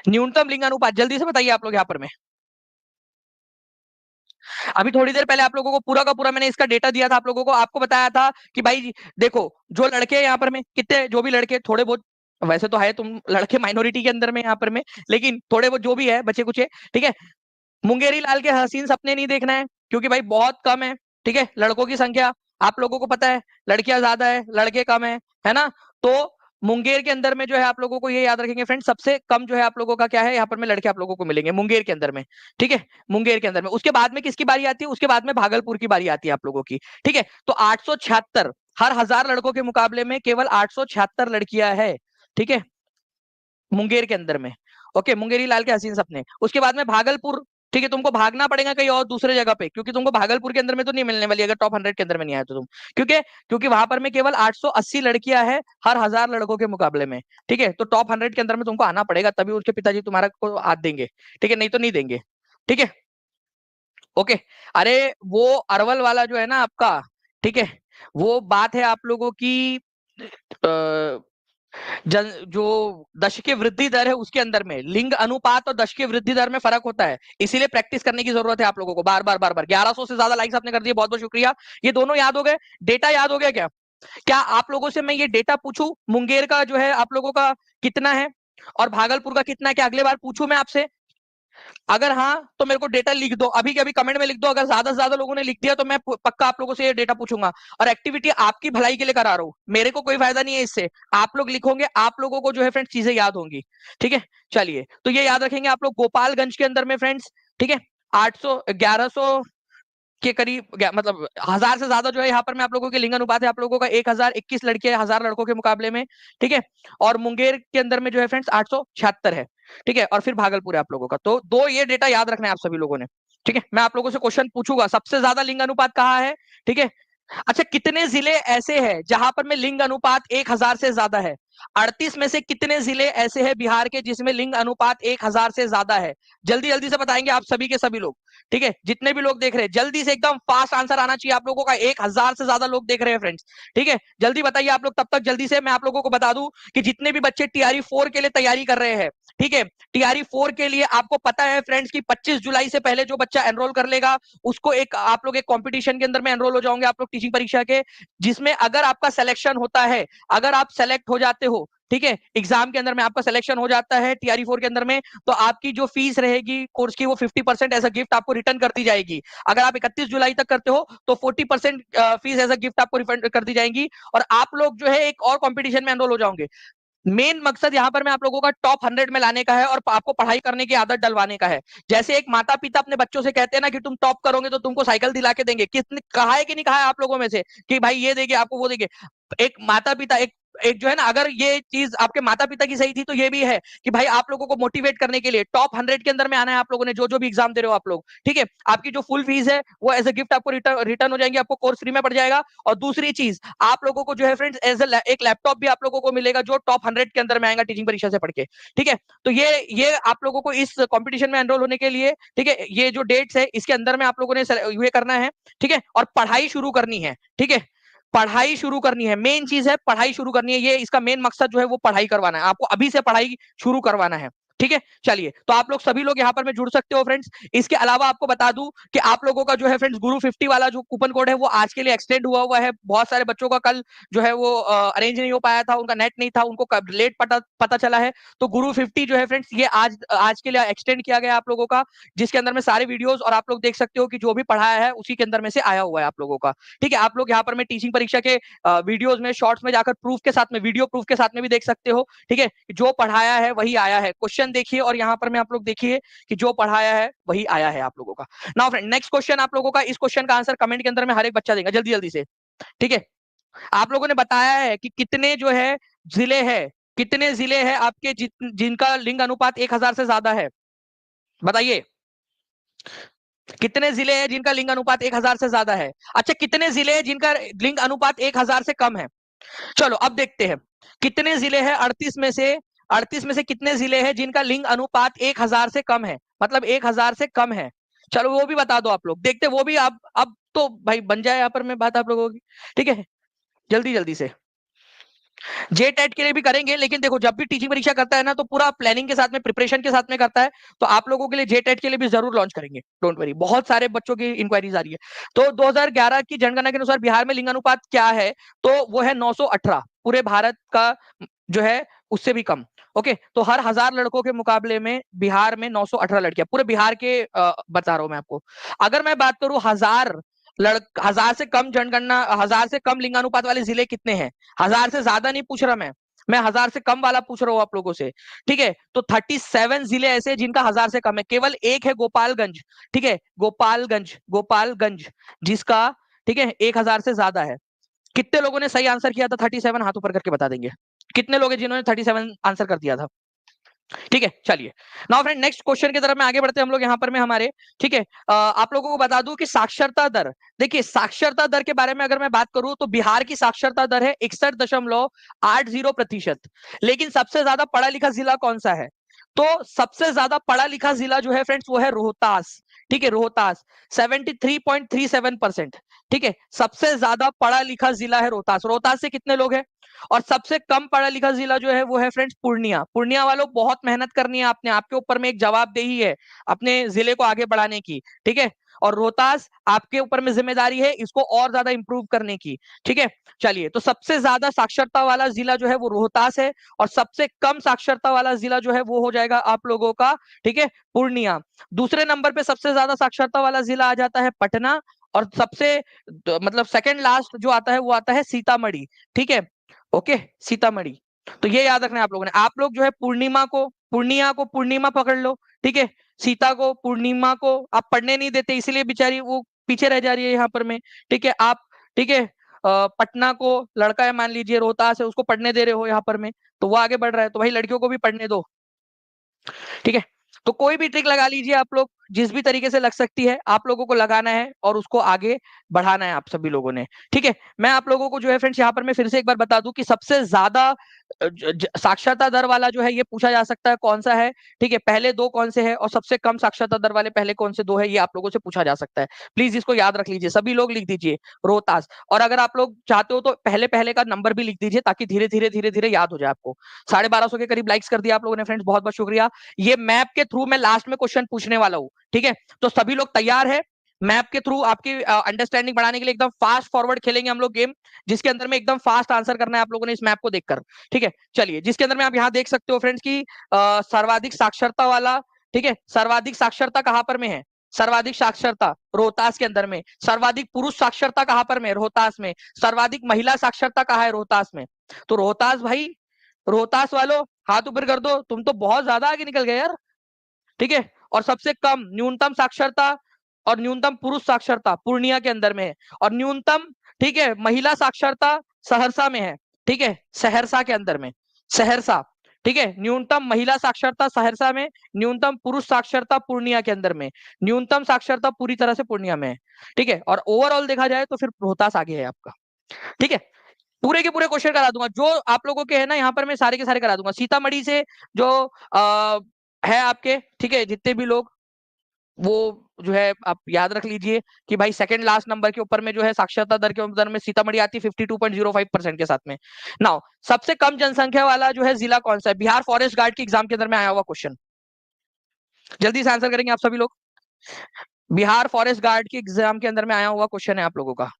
न्यूनतम लिंग अनुपात जल्दी से बताइए आप लोग यहाँ पर में। अभी थोड़ी देर पहले आप लोगों को पूरा का पूरा मैंने इसका डेटा दिया था आप लोगों को, आपको बताया था कि भाई देखो, जो लड़के यहाँ पर में कितने, जो भी लड़के थोड़े बहुत, वैसे तो है तुम लड़के माइनॉरिटी के अंदर में यहाँ पर में, लेकिन थोड़े बहुत जो भी है बच्चे कुछ, ठीक है। मुंगेरी लाल के हसीन सपने नहीं देखना है, क्योंकि भाई बहुत कम है, ठीक है, लड़कों की संख्या आप लोगों को पता है, लड़कियां ज्यादा है लड़के कम है ना। तो मुंगेर के अंदर में जो है आप लोगों को ये याद रखेंगे फ्रेंड, सबसे कम जो है आप लोगों का क्या है, यहाँ पर में लड़के आप लोगों को मिलेंगे मुंगेर के अंदर में, ठीक है, मुंगेर के अंदर में। उसके बाद में किसकी बारी आती है, उसके बाद में भागलपुर की बारी आती है आप लोगों की, ठीक है। तो 876, हर 1000 लड़कों के मुकाबले में केवल 876 लड़कियां है, ठीक है, मुंगेर के अंदर में। ओके, मुंगेरी लाल के हसीन सपने। उसके बाद में भागलपुर, ठीक है, तुमको भागना पड़ेगा कहीं और दूसरे जगह पे, क्योंकि तुमको भागलपुर के अंदर में तो नहीं मिलने वाली अगर टॉप 100 के अंदर में नहीं आया तो तुम, क्योंकि क्योंकि वहां पर में केवल 880 लड़कियां हैं हर 1000 लड़कों के मुकाबले में, ठीक है। तो टॉप 100 के अंदर में तुमको आना पड़ेगा, तभी उसके पिताजी तुम्हारा को हाथ देंगे, ठीक है, नहीं तो नहीं देंगे, ठीक है। ओके, अरे वो अरवल वाला जो है ना आपका, ठीक है, वो बात है आप लोगों की जो दशकीय वृद्धि दर है उसके अंदर में लिंग अनुपात और दशकीय वृद्धि दर में फर्क होता है, इसीलिए प्रैक्टिस करने की जरूरत है आप लोगों को, बार बार 1100 से ज्यादा लाइक्स आपने कर दिए, बहुत बहुत शुक्रिया। ये दोनों याद हो गए, डेटा याद हो गया क्या? क्या आप लोगों से मैं ये डेटा पूछूं, मुंगेर का जो है आप लोगों का कितना है और भागलपुर का कितना है, क्या अगले बार पूछूं मैं आपसे? अगर हाँ तो मेरे को डेटा लिख दो, अभी के अभी कमेंट में लिख दो। अगर ज्यादा से ज्यादा लोगों ने लिख दिया तो मैं पक्का आप लोगों से ये डेटा पूछूंगा। और एक्टिविटी आपकी भलाई के लिए करा रहा हूँ, मेरे को कोई फायदा नहीं है इससे। आप लोग लिखोगे, आप लोगों को जो है फ्रेंड्स चीजें याद होंगी। ठीक है, चलिए तो ये याद रखेंगे आप लोग। गोपालगंज के अंदर में फ्रेंड्स, ठीक है, 800 1100 के करीब मतलब 1000 से ज्यादा जो है यहाँ पर मैं आप लोगों के लिंग अनुपात है आप लोगों का 1021 लड़के 1000 लड़कों के मुकाबले में। ठीक है, और मुंगेर के अंदर में जो है फ्रेंड्स 876 है। ठीक है, और फिर भागलपुर है आप लोगों का। तो दो ये डेटा याद रखना है आप सभी लोगों ने। ठीक है, मैं आप लोगों से क्वेश्चन पूछूंगा, सबसे ज्यादा लिंग अनुपात कहाँ है। ठीक है, अच्छा कितने जिले ऐसे हैं जहां पर में लिंग अनुपात 1000 से ज्यादा है। 38 में से कितने जिले ऐसे हैं बिहार के जिसमें लिंग अनुपात 1000 से ज्यादा है। जल्दी जल्दी से बताएंगे आप सभी के सभी लोग। ठीक है, जितने भी लोग देख रहे हैं जल्दी से एकदम फास्ट आंसर आना चाहिए आप लोगों का। 1000 से ज्यादा लोग देख रहे हैं फ्रेंड्स। ठीक है, जल्दी बताइए आप लोग। तब तक जल्दी से मैं आप लोगों को बता दूं कि जितने भी बच्चे टीआरई 4 के लिए तैयारी कर रहे हैं, ठीक है, टीआरई 4 के लिए आपको पता है फ्रेंड्स कि 25 जुलाई से पहले जो बच्चा एनरोल कर लेगा उसको एक आप लोग एक कंपटीशन के अंदर में एनरोल हो जाओगे आप लोग टीचिंग परीक्षा के, जिसमें अगर आपका सिलेक्शन होता है, अगर आप सेलेक्ट हो जाते हो, ठीक है, एग्जाम के अंदर में आपका सिलेक्शन हो जाता है टीआरई 4 के अंदर में, तो आपकी जो फीस रहेगी कोर्स की वो 50% एज अ गिफ्ट आपको रिटर्न कर दी जाएगी। अगर आप 31 जुलाई तक करते हो तो 40% फीस एज अ गिफ्ट आपको रिफंड कर दी जाएगी और आप लोग जो है एक और कंपटीशन में एनरोल हो जाओगे। मेन मकसद यहाँ पर मैं आप लोगों का टॉप 100 में लाने का है और आपको पढ़ाई करने की आदत डलवाने का है। जैसे एक माता पिता अपने बच्चों से कहते हैं ना कि तुम टॉप करोगे तो तुमको साइकिल दिला के देंगे, किसने कहा है कि नहीं कहा है आप लोगों में से कि भाई ये देंगे आपको वो देंगे। एक माता पिता एक एक जो है ना, अगर ये चीज आपके माता पिता की सही थी तो ये भी है कि भाई आप लोगों को मोटिवेट करने के लिए टॉप 100 के अंदर में आना है आप लोगों ने, जो जो भी एग्जाम दे रहे हो आप लोग। ठीक है, आपकी जो फुल फीस है वो एज अ गिफ्ट आपको रिटर्न हो जाएंगे, आपको कोर्स फ्री में पड़ जाएगा। और दूसरी चीज आप लोगों को जो है फ्रेंड्स एज एक लैपटॉप भी आप लोगों को मिलेगा जो टॉप 100 के अंदर में आएगा टीचिंग परीक्षा से पढ़ के। ठीक है, तो ये आप लोगों को इस कंपटीशन में एनरोल होने के लिए, ठीक है, ये जो डेट्स है इसके अंदर में आप लोगों ने ये करना है। ठीक है, और पढ़ाई शुरू करनी है। ठीक है, पढ़ाई शुरू करनी है, मेन चीज है पढ़ाई शुरू करनी है। ये इसका मेन मकसद जो है वो पढ़ाई करवाना है, आपको अभी से पढ़ाई शुरू करवाना है। ठीक है, चलिए तो आप लोग सभी लोग यहाँ पर में जुड़ सकते हो फ्रेंड्स। इसके अलावा आपको बता दूं कि आप लोगों का जो है फ्रेंड्स गुरु 50 वाला जो कूपन कोड है वो आज के लिए एक्सटेंड हुआ है। बहुत सारे बच्चों का कल जो है वो अरेंज नहीं हो पाया था, उनका नेट नहीं था, उनको लेट पता चला है। तो गुरु 50 जो है फ्रेंड्स ये आज आज के लिए एक्सटेंड किया गया आप लोगों का, जिसके अंदर में सारे वीडियोस और आप लोग देख सकते हो कि जो भी पढ़ाया है उसी के अंदर में से आया हुआ है आप लोगों का। ठीक है, आप लोग यहाँ पर में टीचिंग परीक्षा के वीडियोस में शॉर्ट्स में जाकर प्रूफ के साथ में, वीडियो प्रूफ के साथ में भी देख सकते हो। ठीक है, जो पढ़ाया है वही आया है, क्वेश्चन देखिए और यहाँ पर में आप लोग देखिए कि जो पढ़ाया है वही आया है आप लोगों का। नाउ फ्रेंड नेक्स्ट क्वेश्चन आप लोगों का, इस क्वेश्चन का आंसर कमेंट के अंदर में हर एक बच्चा देगा जल्दी जल्दी से। ठीक है, आप लोगों ने बताया है कि कितने जो है जिले हैं, कितने जिले हैं आपके जिनका लिंग अनुपात 1000 से ज्यादा है, बताइए कितने जिले हैं जिनका लिंग अनुपात 1000 से ज्यादा है। अच्छा कितने जिले हैं जिनका लिंग अनुपात 1000 से कम है। चलो अब देखते हैं कितने जिले हैं 38 में से कितने जिले हैं जिनका लिंग अनुपात 1000 से कम है, मतलब 1000 से कम है। चलो वो भी बता दो आप लोग, देखते वो भी। अब तो भाई बन जाए यहाँ पर मैं बात आप लोगों की। ठीक है, जल्दी जल्दी से। जे टेट के लिए भी करेंगे, लेकिन देखो जब भी टीचिंग परीक्षा करता है ना तो पूरा प्लानिंग के साथ में, प्रिपरेशन के साथ में करता है। तो आप लोगों के लिए जे टेट के लिए भी जरूर लॉन्च करेंगे, डोंट वरी। बहुत सारे बच्चों की इंक्वायरीज आ रही है। तो 2011 की जनगणना के अनुसार बिहार में लिंगानुपात क्या है, तो वो है 918, पूरे भारत का जो है उससे भी कम। ओके, तो हर 1000 लड़कों के मुकाबले में बिहार में 918 लड़कियां, पूरे बिहार के बता रहा हूं मैं आपको। अगर मैं बात करूं 1000 से कम जनगणना, 1000 से कम लिंगानुपात वाले जिले कितने हैं, 1000 से ज्यादा नहीं पूछ रहा मैं 1000 से कम वाला पूछ रहा हूँ आप लोगों से। ठीक है, तो 37 जिले ऐसे जिनका 1000 से कम है, केवल एक है गोपालगंज। ठीक है, गोपालगंज जिसका, ठीक है, 1000 से ज्यादा है। कितने लोगों ने सही आंसर किया था 37, हाथ ऊपर करके बता देंगे कितने लोग हैं जिन्होंने 37 आंसर कर दिया था। ठीक है, चलिए नाउ फ्रेंड नेक्स्ट क्वेश्चन की तरफ में आगे बढ़ते हैं हम लोग यहाँ पर में हमारे। ठीक है, आप लोगों को बता दूं कि साक्षरता दर, देखिए साक्षरता दर के बारे में अगर मैं बात करूं तो बिहार की साक्षरता दर है 61.80%। लेकिन सबसे ज्यादा पढ़ा लिखा जिला कौन सा है, तो सबसे ज्यादा पढ़ा लिखा जिला जो है फ्रेंड्स वो है रोहतास। ठीक है, रोहतास 73.37%। ठीक है, सबसे ज्यादा पढ़ा लिखा जिला है रोहतास। रोहतास से कितने लोग हैं। और सबसे कम पढ़ा लिखा जिला जो है वो है फ्रेंड्स पूर्णिया। पूर्णिया वालों बहुत मेहनत करनी है आपने, आपके ऊपर में एक जवाबदेही है अपने जिले को आगे बढ़ाने की। ठीक है, और रोहतास आपके ऊपर में जिम्मेदारी है इसको और ज्यादा इंप्रूव करने की। ठीक है, चलिए, तो सबसे ज्यादा साक्षरता वाला जिला जो है वो रोहतास है, और सबसे कम साक्षरता वाला जिला जो है वो हो जाएगा आप लोगों का, ठीक है, पूर्णिया। दूसरे नंबर पे सबसे ज्यादा साक्षरता वाला जिला आ जाता है पटना, और सबसे मतलब सेकंड लास्ट जो आता है वो आता है सीतामढ़ी। ठीक है, ओके, सीतामढ़ी। तो ये याद रखना है आप लोगों ने। आप लोग जो है पूर्णिया को पूर्णिमा पकड़ लो, ठीक है, सीता को पूर्णिमा को आप पढ़ने नहीं देते, इसलिए बेचारी वो पीछे रह जा रही है यहाँ पर में। ठीक है, आप, ठीक है, पटना को लड़का है मान लीजिए, रोहतास है, उसको पढ़ने दे रहे हो यहाँ पर में, तो वो आगे बढ़ रहा है, तो भाई लड़कियों को भी पढ़ने दो। ठीक है, तो कोई भी ट्रिक लगा लीजिए आप लोग, जिस भी तरीके से लग सकती है आप लोगों को लगाना है और उसको आगे बढ़ाना है आप सभी लोगों ने। ठीक है, मैं आप लोगों को जो है फ्रेंड्स यहाँ पर मैं फिर से एक बार बता दूं कि सबसे ज्यादा साक्षरता दर वाला जो है ये पूछा जा सकता है कौन सा है। ठीक है, पहले दो कौन से है, और सबसे कम साक्षरता दर वाले पहले कौन से दो है, ये आप लोगों से पूछा जा सकता है। प्लीज इसको याद रख लीजिए, सभी लोग लिख दीजिए रोहतास। और अगर आप लोग चाहते हो तो पहले पहले का नंबर भी लिख दीजिए, ताकि धीरे धीरे याद हो जाए आपको। 1250 के करीब लाइक्स कर दिया आप लोगों ने फ्रेंड्स, बहुत बहुत शुक्रिया। ये मैप के थ्रू मैं लास्ट में क्वेश्चन पूछने वाला हूँ। ठीक है, तो सभी लोग तैयार है? मैप के थ्रू आपकी अंडरस्टैंडिंग बढ़ाने के लिए एकदम फास्ट फॉरवर्ड खेलेंगे हम लोग गेम, जिसके अंदर में एकदम फास्ट आंसर करना है आप लोगों ने इस मैप को देखकर। ठीक है, चलिए, जिसके अंदर में आप यहाँ देख सकते हो फ्रेंड्स की सर्वाधिक साक्षरता वाला, ठीक है, सर्वाधिक साक्षरता कहां पर में है? सर्वाधिक साक्षरता रोहतास के अंदर में। सर्वाधिक पुरुष साक्षरता कहां पर में? रोहतास में। सर्वाधिक महिला साक्षरता कहां है? रोहतास में। तो रोहतास भाई, रोहतास वालों हाथ ऊपर कर दो, तुम तो बहुत ज्यादा आगे निकल गए यार। ठीक है, और सबसे कम न्यूनतम साक्षरता और न्यूनतम पुरुष साक्षरता पूर्णिया के अंदर में है, और न्यूनतम, ठीक है, महिला साक्षरता सहरसा में है। ठीक है, सहरसा के अंदर में, सहरसा। ठीक है, न्यूनतम महिला साक्षरता सहरसा में, न्यूनतम पुरुष साक्षरता पूर्णिया के अंदर में, न्यूनतम साक्षरता पूरी तरह से पूर्णिया में है। ठीक है, और ओवरऑल देखा जाए तो फिर रोहतास आगे है आपका। ठीक है, पूरे के पूरे क्वेश्चन करा दूंगा जो आप लोगों के है ना, यहाँ पर मैं सारे के सारे करा दूंगा। सीतामढ़ी से जो है आपके, ठीक है, जितने भी लोग, वो जो है आप याद रख लीजिए कि भाई सेकंड लास्ट नंबर के ऊपर में जो है साक्षरता दर के अंदर में सीतामढ़ी आती है 52.05% के साथ में। नाउ सबसे कम जनसंख्या वाला जो है जिला कौन सा है? बिहार फॉरेस्ट गार्ड के एग्जाम के अंदर में आया हुआ क्वेश्चन, जल्दी से आंसर करेंगे आप सभी लोग। बिहार फॉरेस्ट गार्ड के एग्जाम के अंदर में आया हुआ क्वेश्चन है आप लोगों का।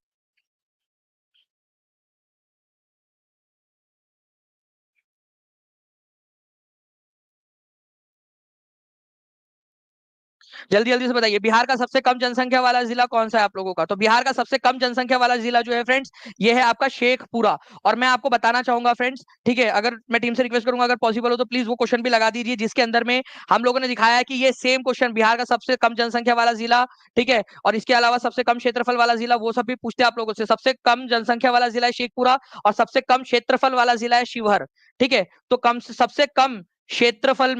जल्दी जल्दी से बताइए, बिहार का सबसे कम जनसंख्या वाला जिला कौन सा है आप लोगों का? तो बिहार का सबसे कम जनसंख्या वाला जिला जो है फ्रेंड्स, ये है आपका शेखपुरा। और मैं आपको बताना चाहूंगा फ्रेंड्स, ठीक है, अगर मैं टीम से रिक्वेस्ट करूंगा अगर पॉसिबल हो तो प्लीज वो क्वेश्चन भी लगा दीजिए, जिसके अंदर में हम लोगों ने दिखाया है कि ये सेम क्वेश्चन बिहार का सबसे कम जनसंख्या वाला जिला, ठीक है, और इसके अलावा सबसे कम क्षेत्रफल वाला जिला, वो सब भी पूछते हैं आप लोगों से। सबसे कम जनसंख्या वाला जिला है शेखपुरा, और सबसे कम क्षेत्रफल वाला जिला है शिवहर। ठीक है, तो कम सबसे कम क्षेत्रफल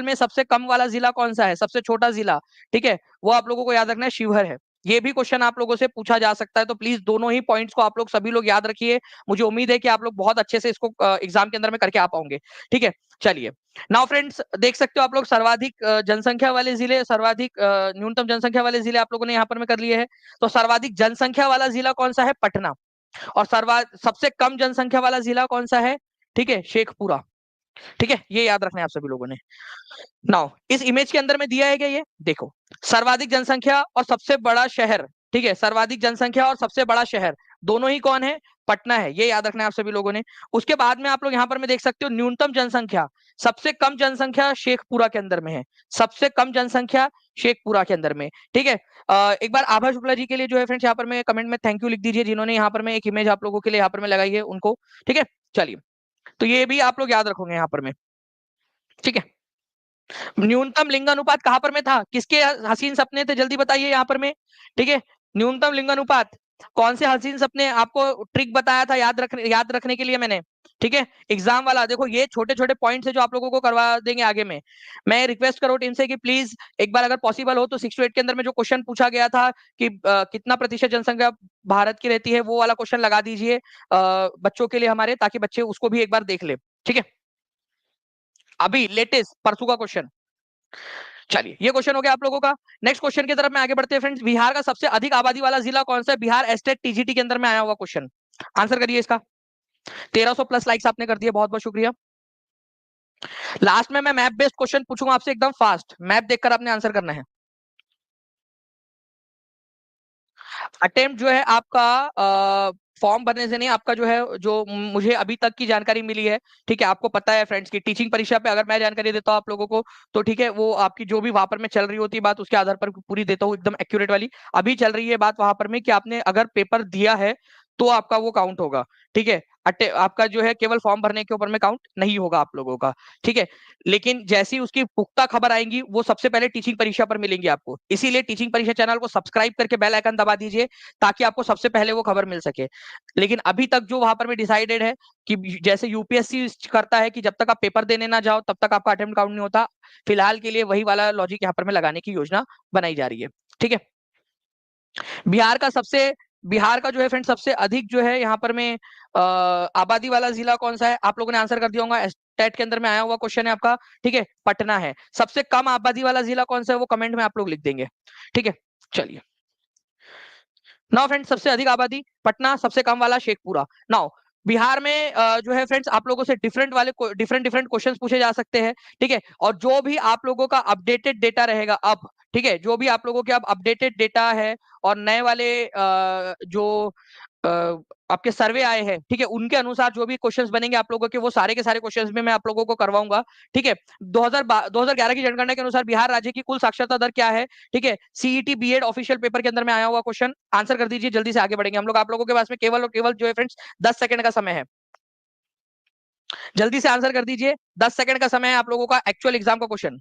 में सबसे कम वाला जिला कौन सा है? सबसे छोटा जिला, ठीक है, वो आप लोगों को याद रखना है, शिवहर है। ये भी क्वेश्चन आप लोगों से पूछा जा सकता है, तो प्लीज दोनों ही पॉइंट्स को आप लोग सभी लोग याद रखिए। मुझे उम्मीद है कि आप लोग बहुत अच्छे से इसको एग्जाम के अंदर में करके आ पाओगे। ठीक है, चलिए, नाउ फ्रेंड्स देख सकते हो आप लोग सर्वाधिक जनसंख्या वाले जिले, सर्वाधिक न्यूनतम जनसंख्या वाले जिले आप लोगों ने यहाँ पर में कर लिए हैं। तो सर्वाधिक जनसंख्या वाला जिला कौन सा है? पटना। और सबसे कम जनसंख्या वाला जिला कौन सा है? ठीक है, शेखपुरा। ठीक है, ये याद रखना है आप सभी लोगों ने। नाउ इस इमेज के अंदर में दिया है क्या? ये देखो, सर्वाधिक जनसंख्या और सबसे बड़ा शहर, ठीक है, सर्वाधिक जनसंख्या और सबसे बड़ा शहर दोनों ही कौन है? पटना है। ये याद रखना है आप सभी लोगों ने। उसके बाद में आप लोग यहाँ पर में देख सकते हो न्यूनतम जनसंख्या, सबसे कम जनसंख्या शेखपुरा के अंदर में है, सबसे कम जनसंख्या शेखपुरा के अंदर में। ठीक है, एक बार आभा शुक्ला जी के लिए जो है फ्रेंड्स यहाँ पर में कमेंट में थैंक यू लिख दीजिए, जिन्होंने यहाँ पर में एक इमेज आप लोगों के लिए यहाँ पर में लगाई है उनको। ठीक है, चलिए, तो ये भी आप लोग याद रखोगे यहाँ पर में। ठीक है, न्यूनतम लिंगानुपात कहां पर में था? किसके हसीन सपने थे? जल्दी बताइए यहाँ पर में। ठीक है, न्यूनतम लिंगानुपात कौन से हसीन सपने? आपको ट्रिक बताया था याद रखने के लिए मैंने। ठीक है, एग्जाम वाला देखो, ये छोटे छोटे पॉइंट्स है जो आप लोगों को करवा देंगे आगे में। मैं रिक्वेस्ट करो टीम से कि प्लीज एक बार अगर पॉसिबल हो तो 6 to 8 के अंदर में जो क्वेश्चन पूछा गया था कि कितना प्रतिशत जनसंख्या भारत की रहती है, वो वाला क्वेश्चन लगा दीजिए बच्चों के लिए हमारे, ताकि बच्चे उसको भी एक बार देख ले। ठीक है, अभी लेटेस्ट परसों का क्वेश्चन। चलिए, ये क्वेश्चन हो गया आप लोगों का। नेक्स्ट क्वेश्चन की तरफ में आगे बढ़ते हैं फ्रेंड्स। बिहार का सबसे अधिक आबादी वाला जिला कौन सा है? बिहार एस्टेट टीजीटी के अंदर में आया हुआ क्वेश्चन, आंसर करिए इसका। 1300 प्लस लाइक्स आपने कर दिए, बहुत बहुत शुक्रिया। लास्ट में मैं मैप बेस्ड क्वेश्चन पूछूंगा आपसे एकदम फास्ट, मैप देखकर आपने आंसर करना है। अटेम्प्ट जो है आपका फॉर्म भरने से नहीं, आपका जो है, जो मुझे अभी तक की जानकारी मिली है, ठीक है, आपको पता है फ्रेंड्स की टीचिंग परीक्षा पे अगर मैं जानकारी देता हूँ आप लोगों को, तो ठीक है, वो आपकी जो भी वहां पर में चल रही होती है बात, उसके आधार पर पूरी देता हूँ एकदम एक्यूरेट वाली। अभी चल रही है बात वहां पर में कि आपने अगर पेपर दिया है तो आपका वो काउंट होगा, ठीक है। आपका जो है केवल फॉर्म भरने के ऊपर में काउंट नहीं होगा आप लोगों का, ठीक है। लेकिन जैसी उसकी पुख्ता खबर आएंगी वो सबसे पहले टीचिंग परीक्षा पर मिलेंगी आपको, इसीलिए टीचिंग परीक्षा चैनल को सब्सक्राइब करके बेल आइकन दबा दीजिए ताकि आपको सबसे पहले वो खबर मिल सके। लेकिन अभी तक जो वहां पर में डिसाइडेड है कि जैसे यूपीएससी करता है कि जब तक आप पेपर देने ना जाओ तब तक आपका अटेम्प्ट काउंट नहीं होता, फिलहाल के लिए वही वाला लॉजिक यहाँ पर में लगाने की योजना बनाई जा रही है, ठीक है। बिहार का सबसे बिहार का जो है फ्रेंड सबसे अधिक जो है यहाँ पर में आबादी वाला जिला कौन सा है, आप लोगों ने आंसर कर दिया होगा, टेट के अंदर में आया हुआ क्वेश्चन है आपका, ठीक है, पटना है। सबसे कम आबादी वाला जिला कौन सा है वो कमेंट में आप लोग लिख देंगे, ठीक है। चलिए, नाउ फ्रेंड्स सबसे अधिक आबादी पटना, सबसे कम वाला शेखपुरा। नाउ बिहार में जो है फ्रेंड्स आप लोगों से डिफरेंट डिफरेंट क्वेश्चंस पूछे जा सकते हैं, ठीक है। और जो भी आप लोगों का अपडेटेड डेटा रहेगा अब, ठीक है, जो भी आप लोगों के अब अपडेटेड डेटा है और नए वाले जो अ, आपके सर्वे आए हैं, ठीक है, उनके अनुसार जो भी क्वेश्चंस बनेंगे आप लोगों के वो सारे के सारे क्वेश्चंस में मैं आप लोगों को करवाऊंगा, ठीक है। 2011 की जनगणना के अनुसार बिहार राज्य की कुल साक्षरता दर क्या है, ठीक है। सीईटी बीएड ऑफिशियल पेपर के अंदर में आया हुआ क्वेश्चन, आंसर कर दीजिए, जल्दी से आगे बढ़ेंगे हम लोग। आप लोगों के पास में केवल और केवल जो है फ्रेंड्स 10 सेकंड का समय है, जल्दी से आंसर कर दीजिए, 10 सेकंड का समय है आप लोगों का एक्चुअल एग्जाम का क्वेश्चन।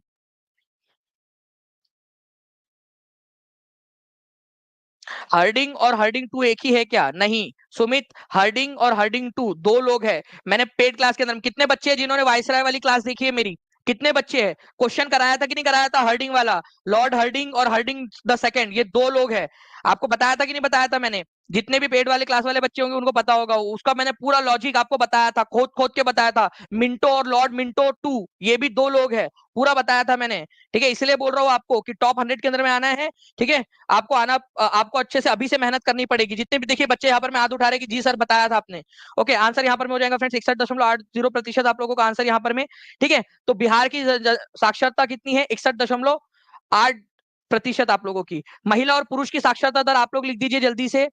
हर्डिंग और हर्डिंग टू एक ही है क्या? नहीं सुमित, हर्डिंग और हर्डिंग टू दो लोग हैं। मैंने पेड क्लास के अंदर कितने बच्चे हैं जिन्होंने वायसराय वाली क्लास देखी है मेरी? कितने बच्चे हैं? क्वेश्चन कराया था कि नहीं कराया था हर्डिंग वाला? लॉर्ड हर्डिंग और हर्डिंग द सेकंड, ये दो लोग हैं। आपको बताया था कि नहीं बताया था मैंने? जितने भी पेड वाले क्लास वाले बच्चे होंगे उनको पता होगा, उसका मैंने पूरा लॉजिक आपको बताया था, खोद खोद के बताया था। मिंटो और लॉर्ड मिंटो टू, ये भी दो लोग हैं, पूरा बताया था मैंने, ठीक है। इसलिए बोल रहा हूँ आपको कि टॉप 100 के अंदर में आना है, ठीक है। आपको अच्छे से अभी से मेहनत करनी पड़ेगी। जितने भी देखिए बच्चे यहाँ पर मैं हाथ उठा रहे कि जी सर बताया था आपने, ओके, आंसर यहाँ पर में हो जाएगा फ्रेंड्स 61.80% आप लोगों का आंसर यहाँ पर में, ठीक है। तो बिहार की साक्षरता कितनी है? 61.8% आप लोगों की। महिला और पुरुष की साक्षरता दर आप लोग लिख दीजिए जल्दी से।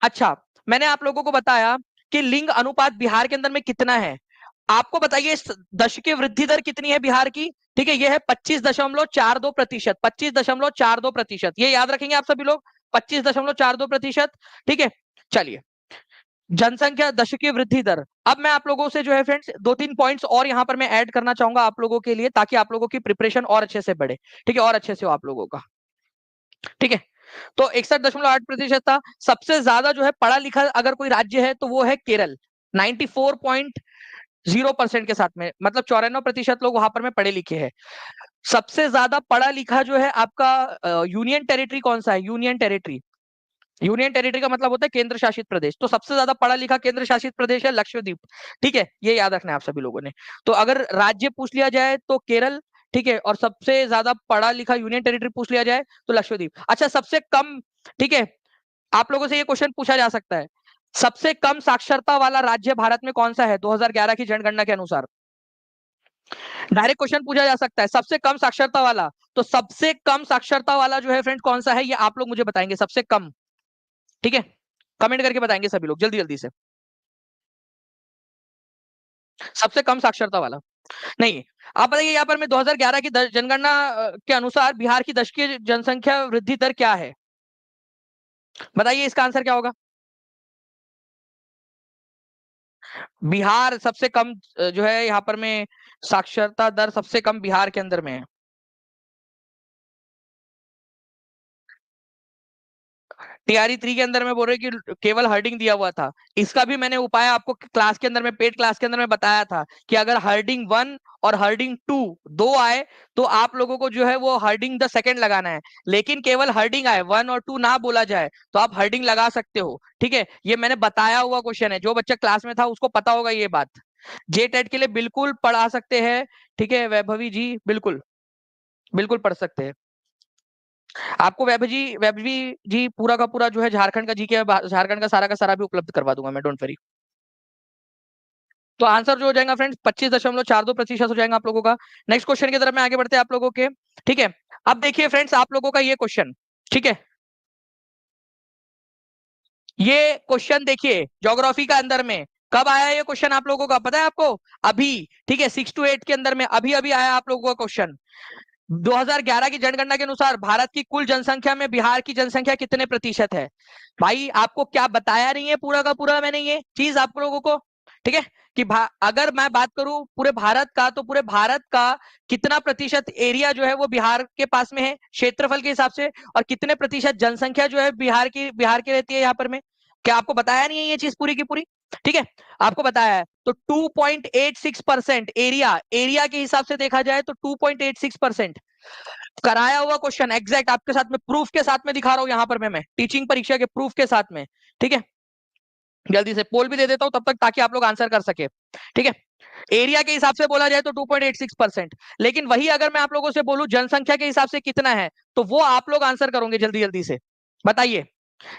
अच्छा, मैंने आप लोगों को बताया कि लिंग अनुपात बिहार के अंदर में कितना है। आपको बताइए इस दशकीय वृद्धि दर कितनी है बिहार की? ठीक है, ये है 25.42%, 25.42%, ये याद रखेंगे आप सभी लोग, 25.42%, ठीक है। चलिए, जनसंख्या दशकीय वृद्धि दर। अब मैं आप लोगों से जो है फ्रेंड्स दो तीन पॉइंट्स और यहां पर मैं ऐड करना चाहूंगा आप लोगों के लिए, ताकि आप लोगों की प्रिपरेशन और अच्छे से बढ़े, ठीक है, और अच्छे से हो आप लोगों का, ठीक है। तो 61.8% था। सबसे ज्यादा जो है पढ़ा लिखा अगर कोई राज्य है तो वो है केरल, 94.0% के साथ में, मतलब 94% लोग वहां पर में पढ़े लिखे हैं। सबसे ज्यादा पढ़ा लिखा जो है आपका यूनियन टेरिटरी कौन सा है? यूनियन टेरिटरी, यूनियन टेरिटरी का मतलब होता है केंद्र शासित प्रदेश। तो सबसे ज्यादा पढ़ा लिखा केंद्र शासित प्रदेश है लक्षद्वीप, ठीक है, ये याद रखना है आप सभी लोगों ने। तो अगर राज्य पूछ लिया जाए तो केरल, ठीक है, और सबसे ज्यादा पढ़ा लिखा यूनियन टेरिटरी पूछ लिया जाए तो लक्षद्वीप। अच्छा, सबसे कम, ठीक है, आप लोगों से ये क्वेश्चन पूछा जा सकता है, सबसे कम साक्षरता वाला राज्य भारत में कौन सा है 2011 की जनगणना के अनुसार? डायरेक्ट क्वेश्चन पूछा जा सकता है, सबसे कम साक्षरता वाला। तो सबसे कम साक्षरता वाला जो है फ्रेंड कौन सा है, ये आप लोग मुझे बताएंगे, सबसे कम, ठीक है, कमेंट करके बताएंगे सभी लोग जल्दी जल्दी से। सबसे कम साक्षरता वाला नहीं। आप बताइए यहाँ पर मैं 2011 की जनगणना के अनुसार बिहार की दशकीय जनसंख्या वृद्धि दर क्या है? बताइए इसका आंसर क्या होगा? बिहार सबसे कम जो है यहाँ पर में साक्षरता दर सबसे कम बिहार के अंदर में है। टीआरई 3 के अंदर में बोल रहे कि केवल हर्डिंग दिया हुआ था। इसका भी मैंने उपाय आपको क्लास के अंदर में, पेड क्लास के अंदर में बताया था कि अगर हर्डिंग 1 और हर्डिंग 2 दो आए तो आप लोगों को जो है वो हर्डिंग द सेकंड लगाना है। लेकिन केवल हर्डिंग आए, 1 और 2 ना बोला जाए तो आप हर्डिंग लगा सकते हो, ठीक है। ये मैंने बताया हुआ क्वेश्चन है, जो बच्चा क्लास में था उसको पता होगा ये बात। जे टेट के लिए बिल्कुल पढ़ा सकते हैं, ठीक है वैभवी जी, बिल्कुल बिल्कुल पढ़ सकते हैं। आपको वैभवी जी पूरा का पूरा जो है झारखंड का जीके, झारखंड का सारा भी उपलब्ध करवा दूंगा मैं, डोंट वरी। तो आंसर जो हो जाएगा फ्रेंड्स 25.42% हो जाएगा आप लोगों का। नेक्स्ट क्वेश्चन की तरफ में आगे बढ़ते हैं आप लोगों के, ठीक है। अब देखिए फ्रेंड्स आप लोगों का ये क्वेश्चन, ठीक है, ये क्वेश्चन देखिए ज्योग्राफी का अंदर में कब आया ये क्वेश्चन आप लोगों का पता है आपको? अभी, ठीक है, 6 to 8 के अंदर में अभी अभी आया आप लोगों का क्वेश्चन। 2011 की जनगणना के अनुसार भारत की कुल जनसंख्या में बिहार की जनसंख्या कितने प्रतिशत है? भाई आपको क्या बताया नहीं है पूरा का पूरा मैंने ये चीज आप लोगों को, ठीक है, कि अगर मैं बात करूं पूरे भारत का, तो पूरे भारत का कितना प्रतिशत एरिया जो है वो बिहार के पास में है क्षेत्रफल के हिसाब से, और कितने प्रतिशत जनसंख्या जो है बिहार की रहती है यहाँ पर में। क्या आपको बताया नहीं है ये चीज पूरी की पूरी? ठीक है, आपको बताया है। तो 2.86% एरिया, एरिया के हिसाब से देखा जाए तो 2.86% कराया हुआ क्वेश्चन एग्जैक्ट आपके साथ में प्रूफ के साथ में दिखा रहा हूं यहां पर मैं टीचिंग परीक्षा के प्रूफ के साथ में। ठीक है, जल्दी से पोल भी दे देता हूं तब तक ताकि आप लोग आंसर कर सके। ठीक है, एरिया के हिसाब से बोला जाए तो 2.86%, लेकिन वही अगर मैं आप लोगों से बोलूं जनसंख्या के हिसाब से कितना है, तो वो आप लोग आंसर करोगे जल्दी जल्दी से। बताइए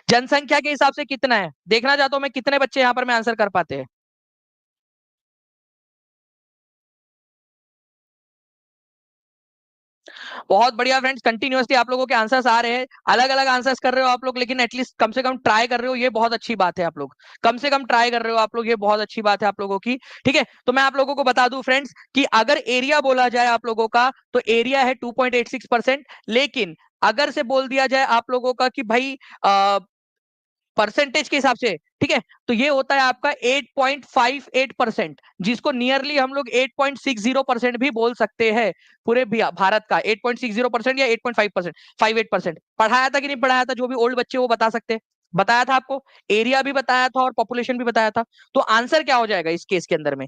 जनसंख्या के हिसाब से कितना है, देखना चाहता हूं मैं कितने बच्चे यहां पर मैं आंसर कर पाते हैं। बहुत बढ़िया फ्रेंड्स, कंटिन्यूअसली आप लोगों के आंसर्स आ रहे हैं, अलग अलग आंसर्स कर रहे हो आप लोग, लेकिन एटलीस्ट कम से कम ट्राई कर रहे हो, ये बहुत अच्छी बात है। आप लोग कम से कम ट्राई कर रहे हो आप लोग, ये बहुत अच्छी बात है आप लोगों की। ठीक है, तो मैं आप लोगों को बता दूं फ्रेंड्स कि अगर एरिया बोला जाए आप लोगों का, तो एरिया है 2.86%, लेकिन अगर से बोल दिया जाए आप लोगों का कि भाई परसेंटेज के हिसाब से, ठीक है, तो ये होता है आपका 8.58%, जिसको नियरली हम लोग 8.60% भी बोल सकते हैं। पूरे भारत का 8.60% या 8.5%, 58% पढ़ाया था कि नहीं पढ़ाया था, जो भी ओल्ड बच्चे वो बता सकते हैं। बताया था आपको, एरिया भी बताया था और पॉपुलेशन भी बताया था। तो आंसर क्या हो जाएगा इस केस के अंदर में?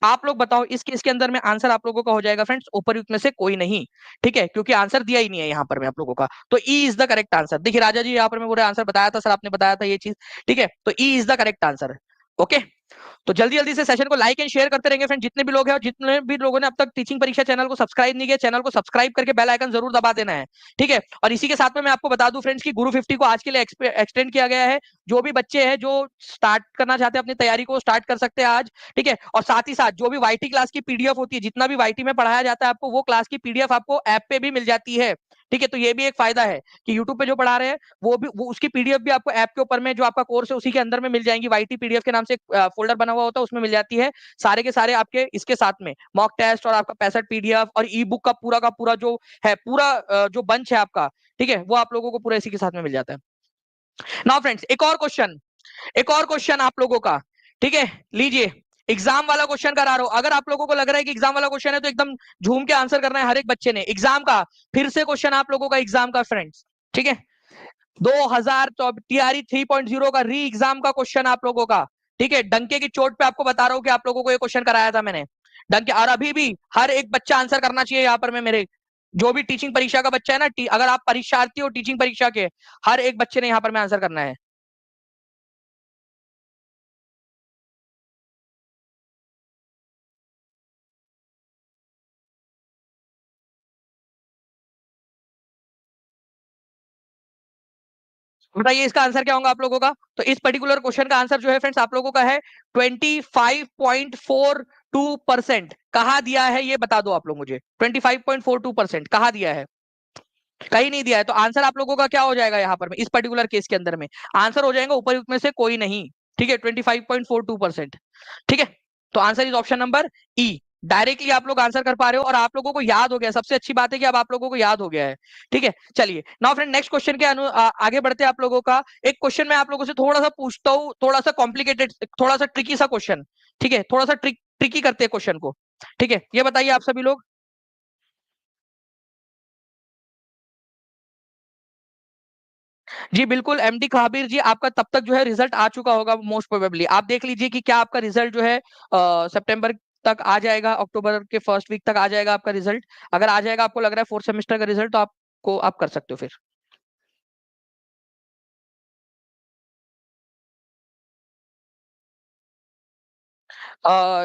आप लोग बताओ इस केस के अंदर में आंसर आप लोगों का हो जाएगा फ्रेंड्स उपरयुक्त में से कोई नहीं। ठीक है, क्योंकि आंसर दिया ही नहीं है यहाँ पर मैं आप लोगों का, तो E is the correct answer. देखिए राजा जी यहाँ पर मैं पूरे आंसर बताया था सर, आपने बताया था ये चीज। ठीक है, तो E is the correct answer. Okay, तो जल्दी जल्दी से सेशन को लाइक एंड शेयर करते रहेंगे फ्रेंड, जितने भी लोग हैं, और जितने भी लोगों ने अब तक टीचिंग परीक्षा चैनल को सब्सक्राइब नहीं किया, चैनल को सब्सक्राइब करके बेल आइकन जरूर दबा देना है। ठीक है, और इसी के साथ में मैं आपको बता दूं फ्रेंड्स कि गुरु 50 को आज के लिए एक्सटेंड किया गया है। जो भी बच्चे हैं जो स्टार्ट करना चाहते हैं अपनी तैयारी को स्टार्ट कर सकते हैं आज। ठीक है, और साथ ही साथ जो भी वाईटी क्लास की पीडीएफ होती है, जितना भी वाईटी में पढ़ाया जाता है आपको, वो क्लास की पीडीएफ आपको ऐप पे भी मिल जाती है। ठीक है, तो ये भी एक फायदा है कि यूट्यूब पे जो पढ़ा रहे हैं वो उसकी पीडीएफ भी आपको ऐप के ऊपर में, जो आपका कोर्स है उसी के अंदर में मिल जाएंगी। वाईटी पीडीएफ के नाम से एक फोल्डर बना हुआ होता है, उसमें मिल जाती है सारे के सारे आपके इसके साथ में मॉक टेस्ट और आपका 65 पीडीएफ और ई बुक का पूरा जो है पूरा जो बंच है आपका, ठीक है, वो आप लोगों को पूरा इसी के साथ में मिल जाता है। नाउ फ्रेंड्स एक और क्वेश्चन आप लोगों का, ठीक है, लीजिए, एग्जाम वाला क्वेश्चन करा रहा हूं। अगर आप लोगों को लग रहा है कि एग्जाम वाला क्वेश्चन है तो एकदम झूम के आंसर करना है हर एक बच्चे ने एग्जाम का। फिर से क्वेश्चन आप लोगों का एग्जाम का फ्रेंड्स, ठीक है, 2000 टीआरई 3.0 का री एग्जाम का क्वेश्चन आप लोगों का। ठीक है, डंके की चोट पे आपको बता रहा हूं कि आप लोगों को ये क्वेश्चन कराया था मैंने डंके, और अभी भी हर एक बच्चा आंसर करना चाहिए यहाँ पर। मैं मेरे जो भी टीचिंग परीक्षा का बच्चा है ना, अगर आप परीक्षार्थी हो टीचिंग परीक्षा के, हर एक बच्चे ने यहाँ पर में आंसर करना है। बताइए इसका आंसर क्या होगा आप लोगों का? तो इस पर्टिकुलर क्वेश्चन का आंसर जो है फ्रेंड्स आप लोगों का है 25.42%। कहा दिया है ये बता दो आप लोग मुझे, 25.42% कहा दिया है? कहीं नहीं दिया है। तो आंसर आप लोगों का क्या हो जाएगा यहाँ पर में इस पर्टिकुलर केस के अंदर में? आंसर हो जाएगा उपरयुक्त में से कोई नहीं। ठीक है, 25.42%। ठीक है, तो answer is option number E. Directly आप लोग आंसर कर पा रहे हो और आप लोगों को याद हो गया। सबसे अच्छी बात है कि अब आप लोगों को याद हो गया है। ठीक है, चलिए नाउ फ्रेंड नेक्स्ट क्वेश्चन के आगे बढ़ते हैं आप लोगों का। एक क्वेश्चन मैं आप लोगों से थोड़ा सा पूछता हूँ, थोड़ा सा कॉम्प्लिकेटेड, थोड़ा सा ट्रिकी सा क्वेश्चन। ठीक है, थोड़ा सा ट्रिकी करते हैं क्वेश्चन को। ठीक है, ये बताइए आप सभी लोग। जी बिल्कुल एमडी कहाबीर जी, आपका तब तक जो है रिजल्ट आ चुका होगा मोस्ट प्रोबेबली। आप देख लीजिए कि क्या आपका रिजल्ट जो है सितंबर तक आ जाएगा, अक्टूबर के फर्स्ट वीक तक आ जाएगा आपका रिजल्ट। अगर आ जाएगा, आपको लग रहा है फोर्थ सेमेस्टर का रिजल्ट, तो आपको आप कर सकते हो फिर।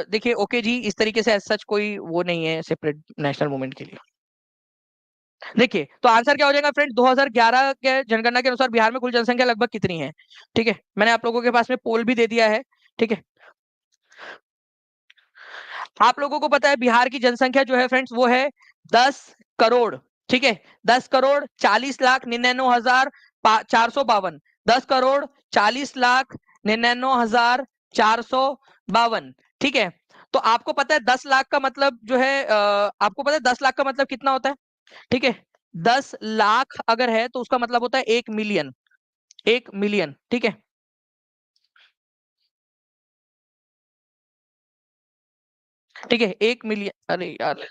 देखिए ओके जी, इस तरीके से सच कोई वो नहीं है सेपरेट नेशनल मूवमेंट के लिए। देखिए तो आंसर क्या हो जाएगा फ्रेंड, 2011 के जनगणना के अनुसार बिहार में कुल जनसंख्या लगभग कितनी है? ठीक है, मैंने आप लोगों के पास में पोल भी दे दिया है। ठीक है, आप लोगों को पता है बिहार की जनसंख्या जो है फ्रेंड्स वो है 10 करोड़। ठीक है, 10 करोड़ 40 लाख 99,452। 10,40,99,452। ठीक है, तो आपको पता है 10 लाख का मतलब जो है आपको पता है 10 लाख का मतलब कितना होता है? ठीक है, 10 लाख अगर है तो उसका मतलब होता है 1 मिलियन। 1 मिलियन, ठीक है। ठीक है, 1 मिलियन, अरे यार,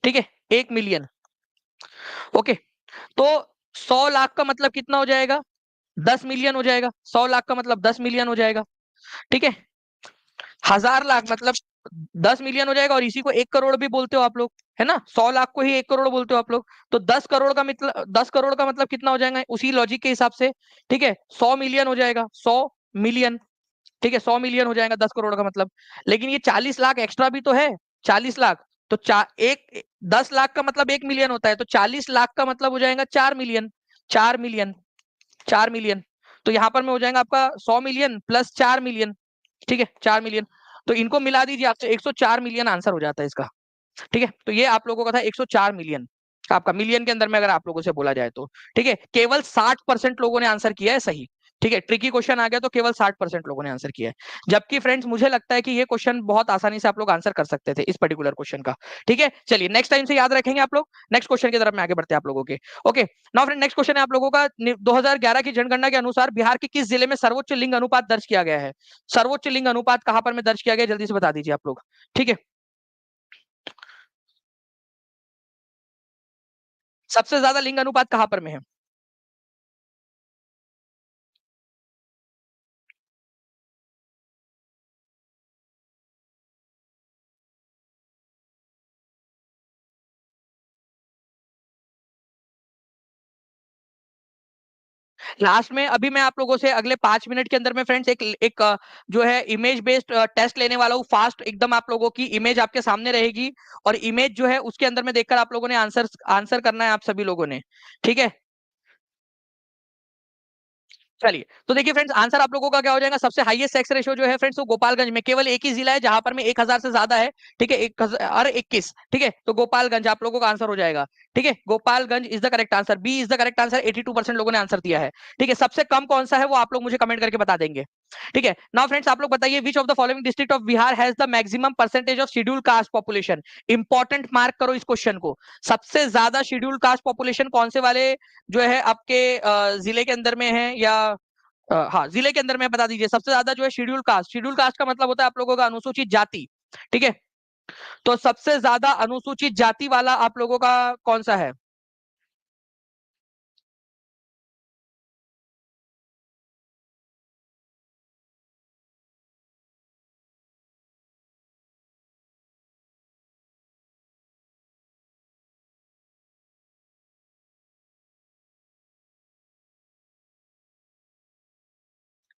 ठीक है, 1 मिलियन। ओके, तो 100 लाख का मतलब कितना हो जाएगा? 10 मिलियन हो जाएगा। 100 लाख का मतलब 10 मिलियन हो जाएगा। ठीक है, 1000 लाख मतलब 10 मिलियन हो जाएगा, और इसी को 1 करोड़ भी बोलते हो आप लोग, है ना? 100 लाख को ही 1 करोड़ बोलते हो आप लोग। तो 10 करोड़ का मतलब 10 करोड़ का मतलब कितना हो जाएगा उसी लॉजिक के हिसाब से? ठीक है, 100 मिलियन हो जाएगा, 100 मिलियन। ठीक है, 100 मिलियन हो जाएगा 10 करोड़ का मतलब। लेकिन ये 40 लाख एक्स्ट्रा भी तो है। 40 लाख, तो एक 10 लाख का मतलब 1 मिलियन होता है, तो 40 लाख का मतलब हो जाएगा 4 मिलियन। 4 million, 4 million. तो यहां पर में हो जाएगा आपका 100 मिलियन प्लस 4 मिलियन। ठीक है, 4 मिलियन। तो इनको मिला दीजिए आपसे, 104 मिलियन आंसर हो जाता है इसका। ठीक है, तो ये आप लोगों का था 104 मिलियन आपका, मिलियन के अंदर में अगर आप लोगों से बोला जाए तो। ठीक है, केवल 60% लोगों ने आंसर किया है सही। ठीक है, ट्रिकी क्वेश्चन आ गया तो केवल 60% लोगों ने आंसर किया है। जबकि फ्रेंड्स मुझे लगता है कि ये क्वेश्चन बहुत आसानी से आप लोग आंसर कर सकते थे इस पर्टिकुलर क्वेश्चन का। ठीक है, चलिए नेक्स्ट टाइम से याद रखेंगे आप लोग। नेक्स्ट क्वेश्चन की तरफ में आगे बढ़ते हैं आप लोगों के। Okay, now friend, next question है आप लोगों का। 2011 की जनगणना के अनुसार बिहार के किस जिले में सर्वोच्च लिंग अनुपात दर्ज किया गया है? सर्वोच्च लिंग अनुपात कहां पर में दर्ज किया गया, जल्दी से बता दीजिए आप लोग। ठीक है, सबसे ज्यादा लिंग अनुपात कहां पर में है? लास्ट में अभी मैं आप लोगों से अगले 5 मिनट के अंदर में फ्रेंड्स एक जो है इमेज बेस्ड टेस्ट लेने वाला हूँ। फास्ट एकदम आप लोगों की इमेज आपके सामने रहेगी, और इमेज जो है उसके अंदर में देखकर आप लोगों ने आंसर आंसर करना है आप सभी लोगों ने। ठीक है, चलिए, तो देखिए फ्रेंड्स, आंसर आप लोगों का क्या हो जाएगा? सबसे हाईएस्ट सेक्स रेशियो जो है फ्रेंड्स वो गोपालगंज में, केवल एक ही जिला है जहां पर में 1,000 से ज्यादा है। ठीक है, 1,021। ठीक है, तो गोपालगंज आप लोगों का आंसर हो जाएगा। ठीक है, Gopalganj is the correct answer, B is the correct answer. 82% लोगों ने आंसर दिया है। ठीक है, सबसे कम कौन सा है वो आप लोग मुझे कमेंट करके बता देंगे। ठीक है, नाउ फ्रेंड्स आप लोग बताइए, which of the following district of Bihar has the maximum percentage of schedule caste population? Important mark करो इस क्वेश्चन को। सबसे ज्यादा शेड्यूल कास्ट पॉपुलेशन कौन से वाले जो है आपके जिले के अंदर में है, या हाँ जिले के अंदर में बता दीजिए। सबसे ज्यादा जो है शेड्यूल कास्ट, शेड्यूल कास्ट का मतलब होता है आप लोगों का अनुसूचित जाति। ठीक है, तो सबसे ज्यादा अनुसूचित जाति वाला आप लोगों का कौन सा है?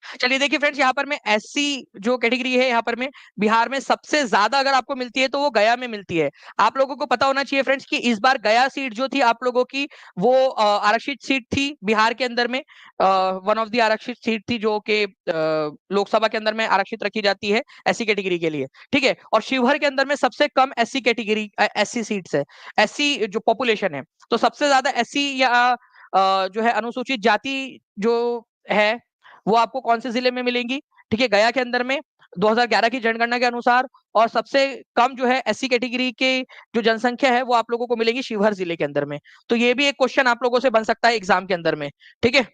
चलिए देखिए फ्रेंड्स, यहाँ पर में एससी जो कैटेगरी है यहाँ पर में बिहार में सबसे ज्यादा अगर आपको मिलती है तो वो गया में मिलती है। आप लोगों को पता होना चाहिए फ्रेंड्स कि इस बार गया सीट जो थी आप लोगों की, वो आरक्षित सीट थी बिहार के अंदर में। वन ऑफ द आरक्षित सीट थी जो कि लोकसभा के अंदर में आरक्षित रखी जाती है एससी कैटेगरी के लिए। ठीक है, और शिवहर के अंदर में सबसे कम एससी कैटेगरी एससी सीट्स है, एससी जो पॉपुलेशन है। तो सबसे ज्यादा एससी या जो है अनुसूचित जाति जो है वो आपको कौन से जिले में मिलेंगी? ठीक है, गया के अंदर में 2011 की जनगणना के अनुसार। और सबसे कम जो है एससी कैटेगरी के जो जनसंख्या है वो आप लोगों को मिलेगी शिवहर जिले के अंदर में। तो ये भी एक क्वेश्चन आप लोगों से बन सकता है एग्जाम के अंदर में। ठीक है,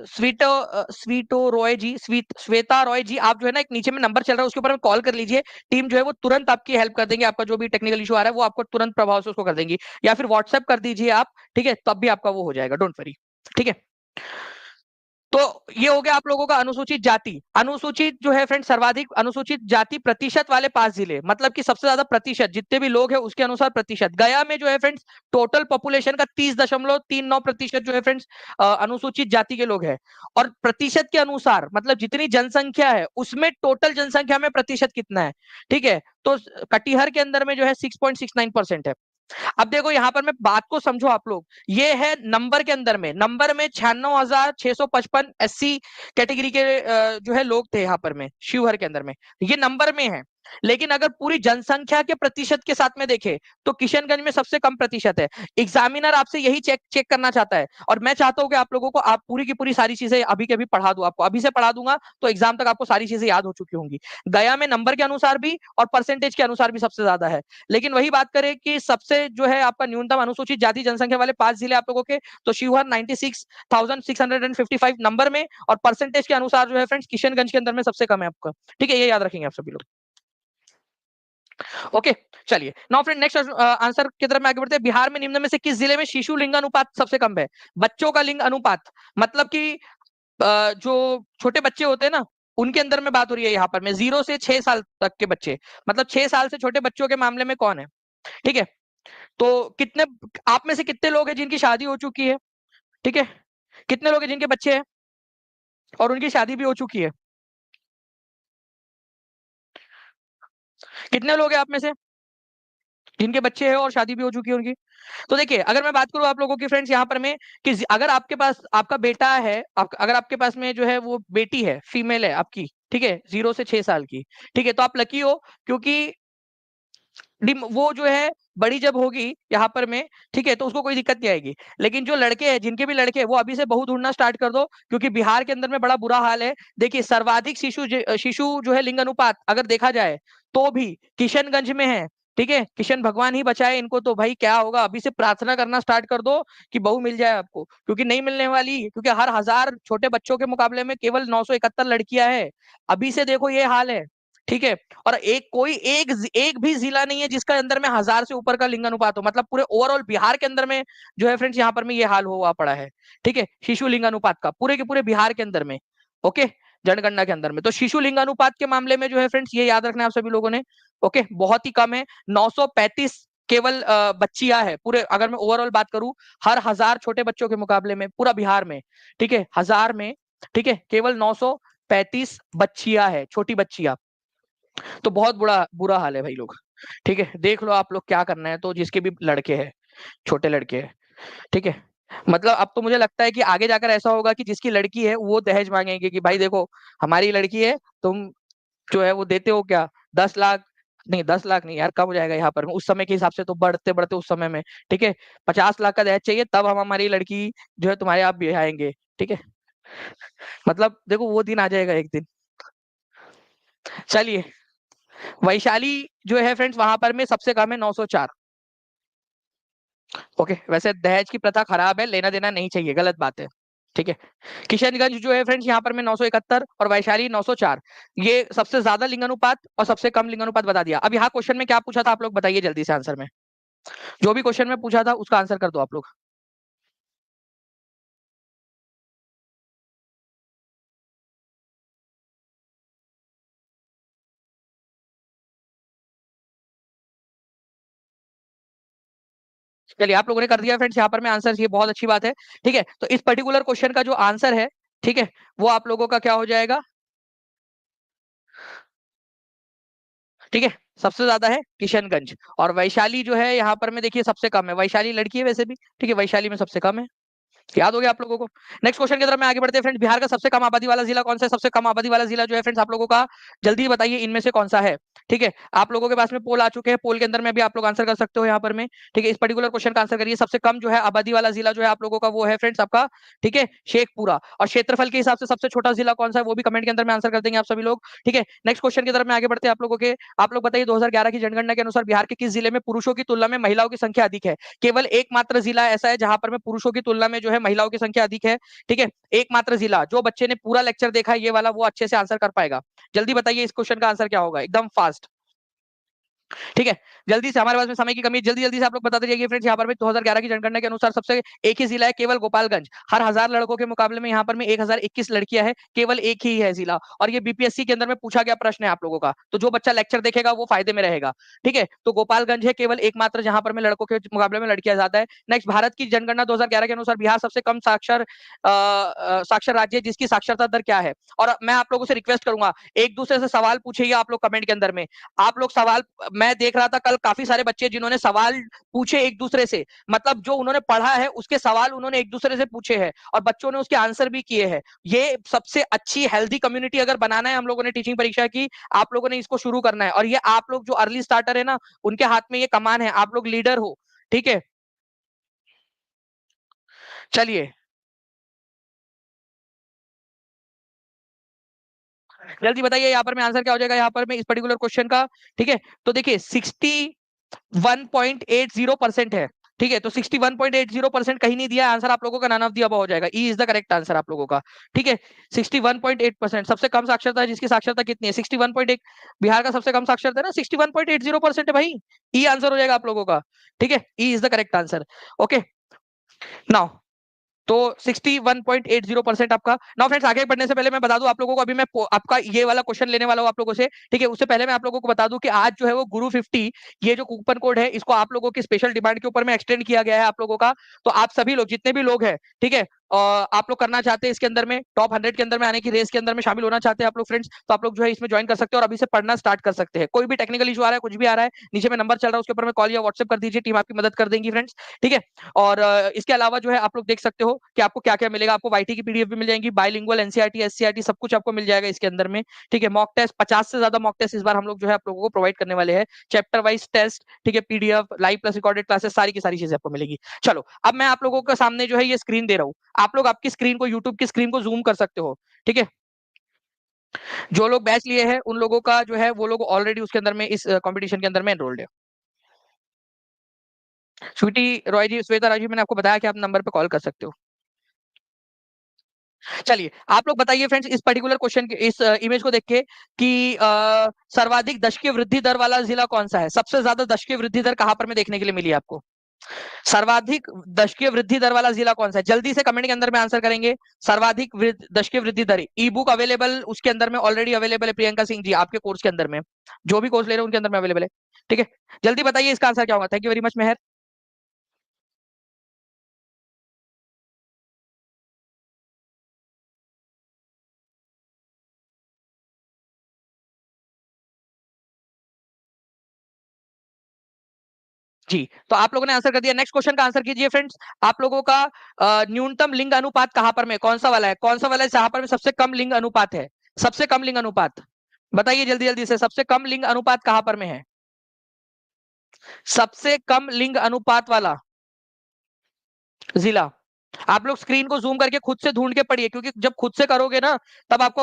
स्वीटो रॉय जी, श्वेता रॉय जी, आप जो है ना एक नीचे में नंबर चल रहा है उसके ऊपर में कॉल कर लीजिए। टीम जो है वो तुरंत आपकी हेल्प कर देंगे, आपका जो भी टेक्निकल इशू आ रहा है वो आपको तुरंत प्रभाव से उसको कर देंगी, या फिर व्हाट्सएप कर दीजिए आप। ठीक है, तब भी आपका वो हो जाएगा, डोंट वरी। ठीक है, तो ये हो गया आप लोगों का अनुसूचित जाति। अनुसूचित जो है फ्रेंड, सर्वाधिक अनुसूचित जाति प्रतिशत वाले 5 जिले, मतलब कि सबसे ज्यादा प्रतिशत जितने भी लोग हैं उसके अनुसार प्रतिशत। गया में जो है फ्रेंड्स टोटल पॉपुलेशन का 30.39% जो है फ्रेंड्स अनुसूचित जाति के लोग हैं। और प्रतिशत के अनुसार मतलब जितनी जनसंख्या है उसमें टोटल जनसंख्या में प्रतिशत कितना है? ठीक है, तो कटिहार के अंदर में जो है 6.69% है। अब देखो यहाँ पर मैं बात को समझो आप लोग, ये है नंबर के अंदर में, नंबर में 96,655 एससी कैटेगरी के जो है लोग थे यहाँ पर में शिवहर के अंदर में, ये नंबर में है। लेकिन अगर पूरी जनसंख्या के प्रतिशत के साथ में देखें तो किशनगंज में सबसे कम प्रतिशत है। एग्जामिनर आपसे यही चेक चेक करना चाहता है, और मैं चाहता हूं कि आप लोगों को आप पूरी की पूरी सारी चीजें अभी के अभी पढ़ा दूं, आपको अभी से पढ़ा दूंगा तो एग्जाम तक आपको सारी चीजें याद हो चुकी होंगी। गया में नंबर के अनुसार भी और परसेंटेज के अनुसार भी सबसे ज्यादा है। लेकिन वही बात करें कि सबसे जो है आपका न्यूनतम अनुसूचित जाति जनसंख्या वाले 5 जिले आप लोगों के, तो शिवहर 96,655 नंबर में, और परसेंटेज के अनुसार जो है फ्रेंड्स किशनगंज के अंदर में सबसे कम है आपका। ठीक है, ये याद रखेंगे आप सभी लोग। ओके, चलिए नाउ फ्रेंड नेक्स्ट आंसर की तरफ में आगे बढ़ते हैं। बिहार में निम्न में से किस जिले में शिशु लिंग अनुपात सबसे कम है? बच्चों का लिंग अनुपात मतलब कि जो छोटे बच्चे होते हैं ना, उनके अंदर में बात हो रही है यहाँ पर में 0 से 6 साल तक के बच्चे, मतलब 6 साल से छोटे बच्चों के मामले में कौन है? ठीक है, तो कितने आप में से कितने लोग हैं जिनकी शादी हो चुकी है? ठीक है, कितने लोग हैं जिनके बच्चे हैं और उनकी शादी भी हो चुकी है? कितने लोग हैं आप में से जिनके बच्चे हैं और शादी भी हो चुकी है उनकी? तो देखिए, अगर मैं बात करूं आप लोगों की फ्रेंड्स यहाँ पर में कि अगर आपके पास आपका बेटा है, अगर आपके पास में जो है वो बेटी है, फीमेल है आपकी, ठीक है, 0 से 6 साल की, ठीक है, तो आप लकी हो, क्योंकि वो जो है बड़ी जब होगी यहाँ पर में, ठीक है, तो उसको कोई दिक्कत नहीं आएगी। लेकिन जो लड़के हैं, जिनके भी लड़के हैं, वो अभी से बहू ढूंढना स्टार्ट कर दो, क्योंकि बिहार के अंदर में बड़ा बुरा हाल है। देखिए, सर्वाधिक शिशु जो है लिंग अनुपात अगर देखा जाए तो भी किशनगंज में है। ठीक है, किशन भगवान ही बचाए इनको, तो भाई क्या होगा, अभी से प्रार्थना करना स्टार्ट कर दो कि बहू मिल जाए आपको, क्योंकि नहीं मिलने वाली, क्योंकि हर 1000 छोटे बच्चों के मुकाबले में केवल 971 लड़कियां हैं। अभी से देखो ये हाल है। ठीक है, और एक भी जिला नहीं है जिसका अंदर में 1000 से ऊपर का लिंग अनुपात हो, मतलब पूरे ओवरऑल बिहार के अंदर में जो है फ्रेंड्स यहाँ पर में ये हाल हुआ पड़ा है। ठीक है, शिशु लिंग अनुपात का पूरे के पूरे बिहार के अंदर में। ओके, जनगणना के अंदर में तो शिशु लिंग अनुपात के मामले में जो है फ्रेंड्स ये याद रखना है आप सभी लोगों ने। ओके, बहुत ही कम है, 935 केवल बच्चियां है पूरे, अगर मैं ओवरऑल बात करूं हर 1000 छोटे बच्चों के मुकाबले में पूरा बिहार में। ठीक है, 1000 में, ठीक है, केवल 935 बच्चियां है, छोटी बच्चियां। तो बहुत बुरा बुरा हाल है भाई लोग। ठीक है, देख लो आप लोग क्या करना है, तो जिसके भी लड़के हैं, छोटे लड़के हैं, ठीक है, मतलब अब तो मुझे लगता है कि आगे जाकर ऐसा होगा कि जिसकी लड़की है वो दहेज मांगेंगे कि भाई देखो हमारी लड़की है, तुम जो है वो देते हो क्या? 10 लाख, नहीं 10 लाख नहीं यार, कम हो जाएगा यहाँ पर उस समय के हिसाब से, तो बढ़ते बढ़ते उस समय में, ठीक है, 50 लाख का दहेज चाहिए तब हम हमारी लड़की जो है तुम्हारे आप ब्याएंगे। ठीक है, मतलब देखो वो दिन आ जाएगा एक दिन। चलिए, वैशाली जो है फ्रेंड्स वहां पर में सबसे कम है 904। ओके, वैसे दहेज की प्रथा खराब है, लेना देना नहीं चाहिए, गलत बात है। ठीक है, किशनगंज जो है फ्रेंड्स यहाँ पर में 971 और वैशाली 904, ये सबसे ज्यादा लिंगानुपात और सबसे कम लिंगानुपात बता दिया। अब यहाँ क्वेश्चन में क्या पूछा था आप लोग बताइए जल्दी से आंसर में, जो भी क्वेश्चन में पूछा था उसका आंसर कर दो आप लोग। चलिए, आप लोगों ने कर दिया फ्रेंड्स यहाँ पर में आंसर, ये बहुत अच्छी बात है। ठीक है, तो इस पर्टिकुलर क्वेश्चन का जो आंसर है, ठीक है, वो आप लोगों का क्या हो जाएगा? ठीक है, सबसे ज्यादा है किशनगंज, और वैशाली जो है यहाँ पर में देखिए सबसे कम है। वैशाली लड़की है वैसे भी, ठीक है, वैशाली में सबसे कम है। याद हो गया आप लोगों को? नेक्स्ट क्वेश्चन की तरफ में आगे बढ़ते हैं फ्रेंड्स। बिहार का सबसे कम आबादी वाला जिला कौन सा है? सबसे कम आबादी वाला जिला जो है फ्रेंड्स आप लोगों का, जल्दी बताइए इनमें से कौन सा है? ठीक है, आप लोगों के पास में पोल आ चुके हैं, पोल के अंदर में भी आप लोग आंसर कर सकते हो यहाँ पर में। ठीक है, इस पर्टिकुलर क्वेश्चन का आंसर करिए। सबसे कम जो है आबादी वाला जिला जो है आप लोगों का वो है फ्रेंड्स आपका, ठीक है, शेखपुरा। और क्षेत्रफल के हिसाब से सबसे छोटा जिला कौन सा है वो भी कमेंट के अंदर में आंसर कर देंगे आप सभी लोग। ठीक है, नेक्स्ट क्वेश्चन की तरफ में आगे बढ़ते हैं आप लोगों के। आप लोग बताइए 2011 की जनगणना के अनुसार बिहार के किस जिले में पुरुषों की तुलना में महिलाओं की संख्या अधिक है? केवल एकमात्र जिला ऐसा है जहां पर में पुरुषों की तुलना में जो है महिलाओं की संख्या अधिक है। ठीक है, एकमात्र जिला। जो बच्चे ने पूरा लेक्चर देखा है ये वाला, वो अच्छे से आंसर कर पाएगा। जल्दी बताइए इस क्वेश्चन का आंसर क्या होगा, एकदम फास्ट। ठीक है, जल्दी से, हमारे पास में समय की कमी, जल्दी जल्दी से आप लोग बताते जाइए फ्रेंड्स। यहाँ पर भी 2011 की जनगणना के अनुसार सबसे एक ही जिला है, केवल गोपालगंज। हर 1000 लड़कों के मुकाबले में यहाँ पर में 1021 लड़कियां है, केवल एक ही है जिला। और ये बीपीएससी के अंदर में पूछा गया प्रश्न है आप लोगों का, तो जो बच्चा लेक्चर देखेगा वो फायदे में रहेगा। ठीक है, तो गोपालगंज है केवल एकमात्र जहां पर में लड़कों के मुकाबले में लड़कियां ज्यादा है। नेक्स्ट, भारत की जनगणना 2011 के अनुसार बिहार सबसे कम साक्षर राज्य है, जिसकी साक्षरता दर क्या है? और मैं आप लोगों से रिक्वेस्ट करूंगा, एक दूसरे से सवाल पूछिए आप लोग कमेंट के अंदर में। आप लोग सवाल, मैं देख रहा था कल काफी सारे बच्चे जिन्होंने सवाल पूछे एक दूसरे से, मतलब जो उन्होंने पढ़ा है उसके सवाल उन्होंने एक दूसरे से पूछे हैं और बच्चों ने उसके आंसर भी किए हैं। ये सबसे अच्छी हेल्दी कम्युनिटी अगर बनाना है हम लोगों ने टीचिंग परीक्षा की, आप लोगों ने इसको शुरू करना है। और ये आप लोग जो अर्ली स्टार्टर है ना, उनके हाथ में ये कमान है, आप लोग लीडर हो, ठीक है। चलिए जल्दी बताइए यहाँ पर मैं आंसर क्या हो जाएगा यहाँ पर मैं इस पर्टिकुलर क्वेश्चन का। ठीक है, तो देखिए 61.80% है। ठीक है, तो 61.80% कहीं नहीं दिया आंसर, आप लोगों का नन ऑफ द अबव हो जाएगा। E is the correct answer आप लोगों का। ठीक है, 61.8%। सबसे कम साक्षरता है जिसकी साक्षरता कितनी है? 61.1। बिहार का सबसे कम साक्षरता है ना, 61.80% है भाई। ई आंसर हो जाएगा आप लोगों का। ठीक है, E is the correct answer. Okay, now तो 61.80% आपका। नाउ फ्रेंड्स, आगे बढ़ने से पहले मैं बता दूं आप लोगों को, अभी मैं आपका ये वाला क्वेश्चन लेने वाला हूं आप लोगों से। ठीक है, उससे पहले मैं आप लोगों को बता दूं कि आज जो है वो गुरु 50, ये जो कूपन कोड है इसको आप लोगों की स्पेशल डिमांड के ऊपर में एक्सटेंड किया गया है आप लोगों का। तो आप सभी लोग जितने भी लोग हैं, ठीक है, आप लोग करना चाहते हैं इसके अंदर में टॉप 100 के अंदर में आने की रेस के अंदर में शामिल होना चाहते हैं आप लोग फ्रेंड्स, तो आप लोग जो है इसमें ज्वाइन कर सकते हैं और अभी से पढ़ना स्टार्ट कर सकते हैं। कोई भी टेक्निकल इशू आ रहा है, कुछ भी आ रहा है, नीचे में नंबर चल रहा है उसके ऊपर में कॉल या व्हाट्सएप कर दीजिए, टीम आपकी मदद कर देंगी फ्रेंड्स। ठीक है, और इसके अलावा जो है आप लोग देख सकते हो कि आपको क्या क्या मिलेगा। आपको वाईटी की पीडीएफ भी मिल जाएगी, बाइलिंगुअल, एनसीईआरटी, एससीईआरटी सब कुछ आपको मिल जाएगा इसके अंदर में। ठीक है, मॉक टेस्ट 50 से ज्यादा मॉक टेस्ट इस बार हम लोग जो है आप लोगों को प्रोवाइड करने वाले हैं, चैप्टर वाइज टेस्ट, ठीक है, PDF, live plus recorded classes, सारी की सारी चीजें आपको मिलेगी। चलो अब मैं आप लोगों के सामने जो है ये स्क्रीन दे रहा हूँ, आप लोग आपकी स्क्रीन को, यूट्यूब की स्क्रीन को जूम कर सकते हो। ठीक है, जो लोग बैच लिए हैं उन लोगों का जो है वो लोग ऑलरेडी उसके अंदर में इस कंपटीशन के अंदर में एनरोल्ड है। स्वीटी रॉय जी, श्वेता राजू, मैंने आपको बताया कि आप नंबर पे कॉल कर सकते हो। चलिए आप लोग बताइए फ्रेंड्स इस पर्टिकुलर क्वेश्चन के, इस इमेज को देख के कि सर्वाधिक दशकीय वृद्धि दर वाला जिला कौन सा है? सबसे ज्यादा दशकीय वृद्धि दर कहां पर में देखने के लिए मिली आपको? सर्वाधिक दशकीय वृद्धि दर वाला जिला कौन सा है? जल्दी से कमेंट के अंदर में आंसर करेंगे। सर्वाधिक दशकीय वृद्धि दर, ई बुक अवेलेबल उसके अंदर में ऑलरेडी अवेलेबल है प्रियंका सिंह जी, आपके कोर्स के अंदर में, जो भी कोर्स ले रहे हैं उनके अंदर में अवेलेबल है। ठीक है, जल्दी बताइए इसका आंसर क्या होगा। थैंक यू वेरी मच मेहर। जी, तो आप लोगों ने आंसर कर दिया। नेक्स्ट क्वेश्चन का आंसर कीजिए फ्रेंड्स। आप लोगों का न्यूनतम लिंग अनुपात कहां पर में, कौन सा वाला है, कौन सा वाला है जहां पर में सबसे कम लिंग अनुपात है? सबसे कम लिंग अनुपात बताइए जल्दी जल्दी से, सबसे कम लिंग अनुपात कहां पर में है? सबसे कम लिंग अनुपात वाला जिला। आप लोग स्क्रीन को जूम करके खुद से ढूंढ के पढ़िए, क्योंकि जब खुद से करोगे ना तब आपको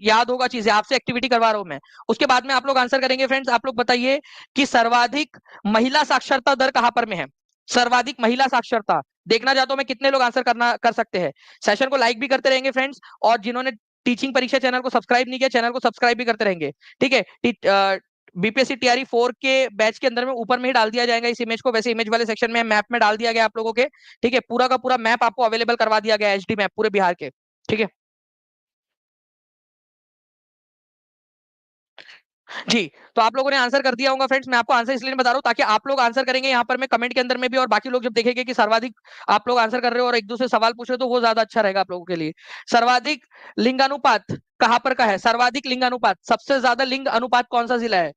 याद होगा चीजें। आपसे एक्टिविटी करवा रहा हूं मैं, उसके बाद में आप लोग आंसर करेंगे फ्रेंड्स। आप लोग बताइए कि सर्वाधिक महिला साक्षरता दर कहां पर में है? सर्वाधिक महिला साक्षरता देखना चाहता हूं मैं, कितने लोग आंसर करना कर सकते हैं। सेशन को लाइक भी करते रहेंगे फ्रेंड्स, और जिन्होंने टीचिंग परीक्षा चैनल को सब्सक्राइब नहीं किया, चैनल को सब्सक्राइब भी करते रहेंगे। ठीक है, बीपीएससी टीआरई 4 के बैच के अंदर में ऊपर में ही डाल दिया जाएगा इस इमेज को, वैसे इमेज वाले सेक्शन में मैप में डाल दिया गया आप लोगों के। ठीक है, पूरा का पूरा मैप आपको अवेलेबल करवा दिया गया है, एचडी मैप पूरे बिहार के। ठीक है जी, तो आप लोगों ने आंसर कर दिया होगा फ्रेंड्स। मैं आपको आंसर इसलिए बता रहा हूं ताकि आप लोग आंसर करेंगे यहाँ पर मैं कमेंट के अंदर में भी, और बाकी लोग जब देखेंगे कि सर्वाधिक आप लोग आंसर कर रहे हो और एक दूसरे सवाल पूछ रहे हो, तो वो ज्यादा अच्छा रहेगा आप लोगों के लिए। सर्वाधिक लिंगानुपात कहां पर का है? सर्वाधिक लिंगानुपात, सबसे ज्यादा लिंग अनुपात कौन सा जिला है?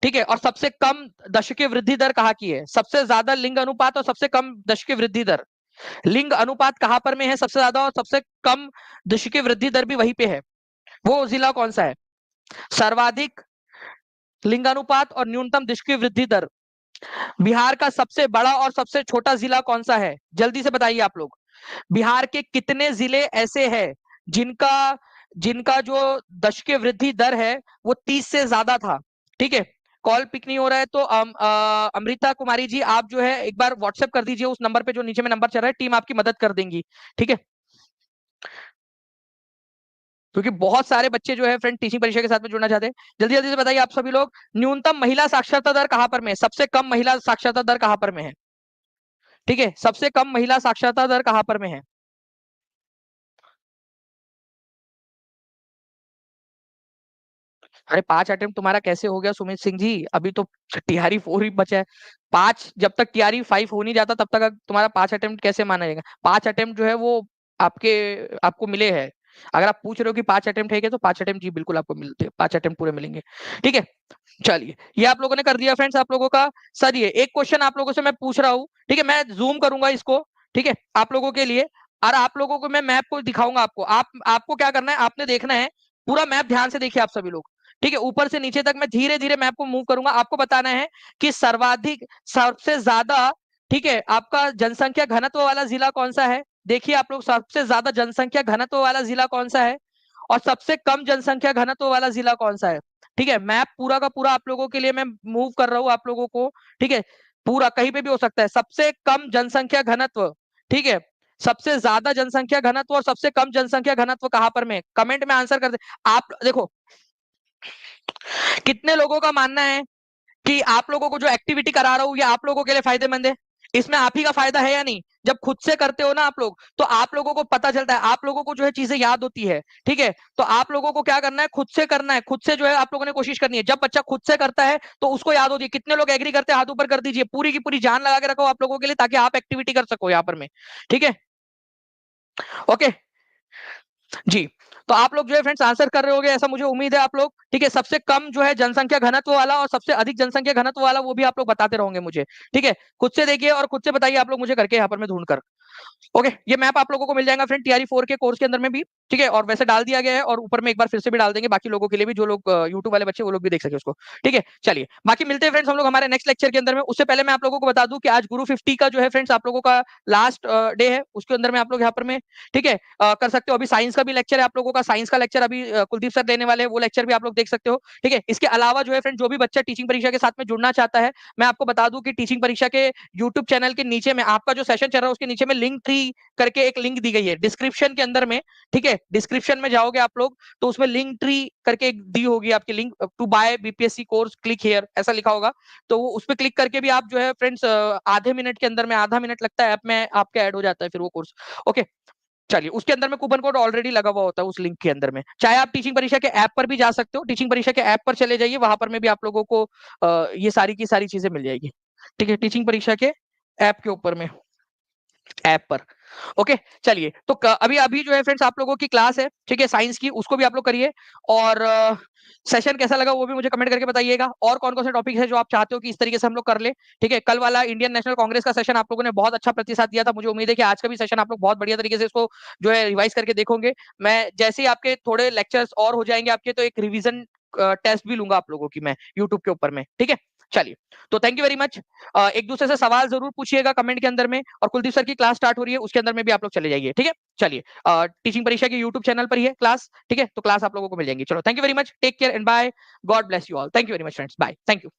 ठीक है, और सबसे कम दशकीय वृद्धि दर कहाँ की है? सबसे ज्यादा लिंग अनुपात और सबसे कम दशकीय वृद्धि दर, लिंग अनुपात कहां पर में है सबसे ज्यादा और सबसे कम दशकीय वृद्धि दर भी वहीं पे है, वो जिला कौन सा है? सर्वाधिक लिंगानुपात और न्यूनतम दशकीय वृद्धि दर, बिहार का सबसे बड़ा और सबसे छोटा जिला कौन सा है? जल्दी से बताइए आप लोग। बिहार के कितने जिले ऐसे हैं जिनका जिनका जो दशकीय वृद्धि दर है वो 30 से ज्यादा था? ठीक है, कॉल पिक नहीं हो रहा है तो अमृता कुमारी जी आप जो है एक बार व्हाट्सएप कर दीजिए उस नंबर पे जो नीचे में नंबर चल रहा है, टीम आपकी मदद कर देंगी। ठीक है, क्योंकि बहुत सारे बच्चे जो है फ्रेंड टीचिंग परीक्षा के साथ में जुड़ना चाहते हैं। जल्दी जल्दी से बताइए आप सभी लोग, न्यूनतम महिला साक्षरता दर कहां पर में है? सबसे कम महिला साक्षरता दर कहां पर में है? ठीक है, सबसे कम महिला साक्षरता दर कहां पर में है? अरे 5 अटेम्प्ट तुम्हारा कैसे हो गया सुमित सिंह जी? अभी तो टीआरई 4 ही बचा है। 5, जब तक टीआरई 5 हो नहीं जाता तब तक तुम्हारा 5 अटेम्प्ट कैसे माना जाएगा? 5 अटेम्प्ट जो है वो आपके आपको मिले हैं। अगर आप पूछ रहे हो कि 5 अटेम्प्ट है क्या, तो 5 अटेम्प्ट जी बिल्कुल आपको मिलते हैं, 5 अटेम्प्ट पूरे मिलेंगे। ठीक है, चलिए ये आप लोगों ने कर दिया फ्रेंड्स आप लोगों का। सर ये एक क्वेश्चन आप लोगों से मैं पूछ रहा हूँ, ठीक है, मैं जूम करूंगा इसको, ठीक है, आप लोगों के लिए, और आप लोगों को मैं मैप को दिखाऊंगा आपको। आपको क्या करना है, आपने देखना है पूरा मैप, ध्यान से देखिए आप सभी लोग, ठीक है, ऊपर से नीचे तक मैं धीरे धीरे मैप को मूव करूंगा। आपको बताना है कि सर्वाधिक, सबसे ज्यादा, ठीक है, आपका जनसंख्या घनत्व वाला जिला कौन सा है। देखिए आप लोग, सबसे ज्यादा जनसंख्या घनत्व वाला जिला कौन सा है, और सबसे कम जनसंख्या घनत्व वाला जिला कौन सा है। ठीक है, मैप पूरा का पूरा आप लोगों के लिए मैं मूव कर रहा हूं आप लोगों को, ठीक है, पूरा कहीं पे भी हो सकता है। सबसे कम जनसंख्या घनत्व, ठीक है, सबसे ज्यादा जनसंख्या घनत्व और सबसे कम जनसंख्या घनत्व कहां पर में, कमेंट में आंसर कर दे। आप देखो कितने लोगों का मानना है कि आप लोगों को जो एक्टिविटी करा रहा हूं ये आप लोगों के लिए फायदेमंद है। इसमें आप ही का फायदा है या नहीं। जब खुद से करते हो ना आप लोग, तो आप लोगों को पता चलता है, आप लोगों को जो है चीजें याद होती है। ठीक है, तो आप लोगों को क्या करना है, खुद से करना है, खुद से जो है आप लोगों ने कोशिश करनी है। जब बच्चा खुद से करता है तो उसको याद होती है। कितने लोग एग्री करते हैं, हाथ ऊपर कर दीजिए। पूरी की पूरी जान लगा के रखो आप लोगों के लिए, ताकि आप एक्टिविटी कर सको यहाँ पर में। ठीक है, ओके जी। तो आप लोग जो है फ्रेंड्स आंसर कर रहे होगे, ऐसा मुझे उम्मीद है आप लोग। ठीक है, सबसे कम जो है जनसंख्या घनत्व वाला और सबसे अधिक जनसंख्या घनत्व वाला, वो भी आप लोग बताते रहोगे मुझे। ठीक है, खुद से देखिए और खुद से बताइए आप लोग मुझे करके यहाँ पर मैं ढूंढ कर। ओके, ये मैप आप लोगों को मिल जाएगा फ्रेंड टीआरई 4 के कोर्स के अंदर में भी। ठीक है, और वैसे डाल दिया गया है, और ऊपर में एक बार फिर से भी डाल देंगे बाकी लोगों के लिए भी, जो लोग यूट्यूब वाले बच्चे वो लोग भी देख सके उसको। ठीक है, चलिए बाकी मिलते हैं फ्रेंड्स हम लोग हमारे नेक्स्ट लेक्चर के अंदर में। उससे पहले मैं आप लोगों को बता दूं कि आज गुरु 50 का जो है फ्रेंड्स आप लोगों का लास्ट डे है, उसके अंदर में आप लोग यहाँ पर में, ठीक है, कर सकते हो। अभी साइंस का भी लेक्चर है आप लोगों का, साइंस का लेक्चर अभी कुलदीप सर देने वाले हैं, वो लेक्चर भी आप लोग देख सकते हो। ठीक है, इसके अलावा जो है फ्रेंड, जो भी बच्चा टीचिंग परीक्षा के साथ में जुड़ना चाहता है, मैं आपको बता दूं कि टीचिंग परीक्षा के यूट्यूब चैनल के नीचे में आपका जो सेशन चल रहा है उसके नीचे में लिंक ट्री करके एक लिंक दी गई है डिस्क्रिप्शन के अंदर में। ठीक है, डिस्क्रिप्शन में जाओगे आप लोग तो उसमें लिंक ट्री करके एक दी होगी आपकी link, to buy BPSC course click here ऐसा लिखा होगा। तो वो उस पर क्लिक करके भी आप जो है फ्रेंड्स आधे मिनट के अंदर में, आधा मिनट लगता है ऐप में आपके ऐड हो जाता है फिर वो कोर्स। ओके, चलिए उसके अंदर में कूपन कोड ऑलरेडी लगा हुआ होता है उस लिंक के अंदर में। चाहे आप टीचिंग परीक्षा के ऐप पर भी जा सकते हो, टीचिंग परीक्षा के ऐप पर चले जाइए, वहां पर में भी आप लोगों को ये सारी की सारी चीजें मिल जाएगी। ठीक है, टीचिंग परीक्षा के ऐप के ऊपर में, ऐप पर। ओके, चलिए तो अभी अभी जो है फ्रेंड्स आप लोगों की क्लास है, ठीक है, साइंस की, उसको भी आप लोग करिए। और सेशन कैसा लगा वो भी मुझे कमेंट करके बताइएगा। और कौन कौन से टॉपिक है जो आप चाहते हो कि इस तरीके से हम लोग कर ले। ठीक है, कल वाला इंडियन नेशनल कांग्रेस का सेशन आप लोगों ने बहुत अच्छा प्रतिसाद दिया था, मुझे उम्मीद है कि आज का भी सेशन आप लोग बहुत बढ़िया तरीके से इसको जो है रिवाइज करके देखोगे। मैं जैसे ही आपके थोड़े लेक्चर्स और हो जाएंगे आपके, तो एक रिविजन टेस्ट भी लूंगा आप लोगों की मैं यूट्यूब के ऊपर में। ठीक है, चलिए तो थैंक यू वेरी मच। एक दूसरे से सवाल जरूर पूछिएगा कमेंट के अंदर में, और कुलदीप सर की क्लास स्टार्ट हो रही है उसके अंदर में भी आप लोग चले जाइए। ठीक है, चलिए टीचिंग परीक्षा के यूट्यूब चैनल पर ही है क्लास। ठीक है, तो क्लास आप लोगों को मिल जाएंगी। चलो thank you very much, take care and bye, God bless you all, thank you very much friends, bye, thank you.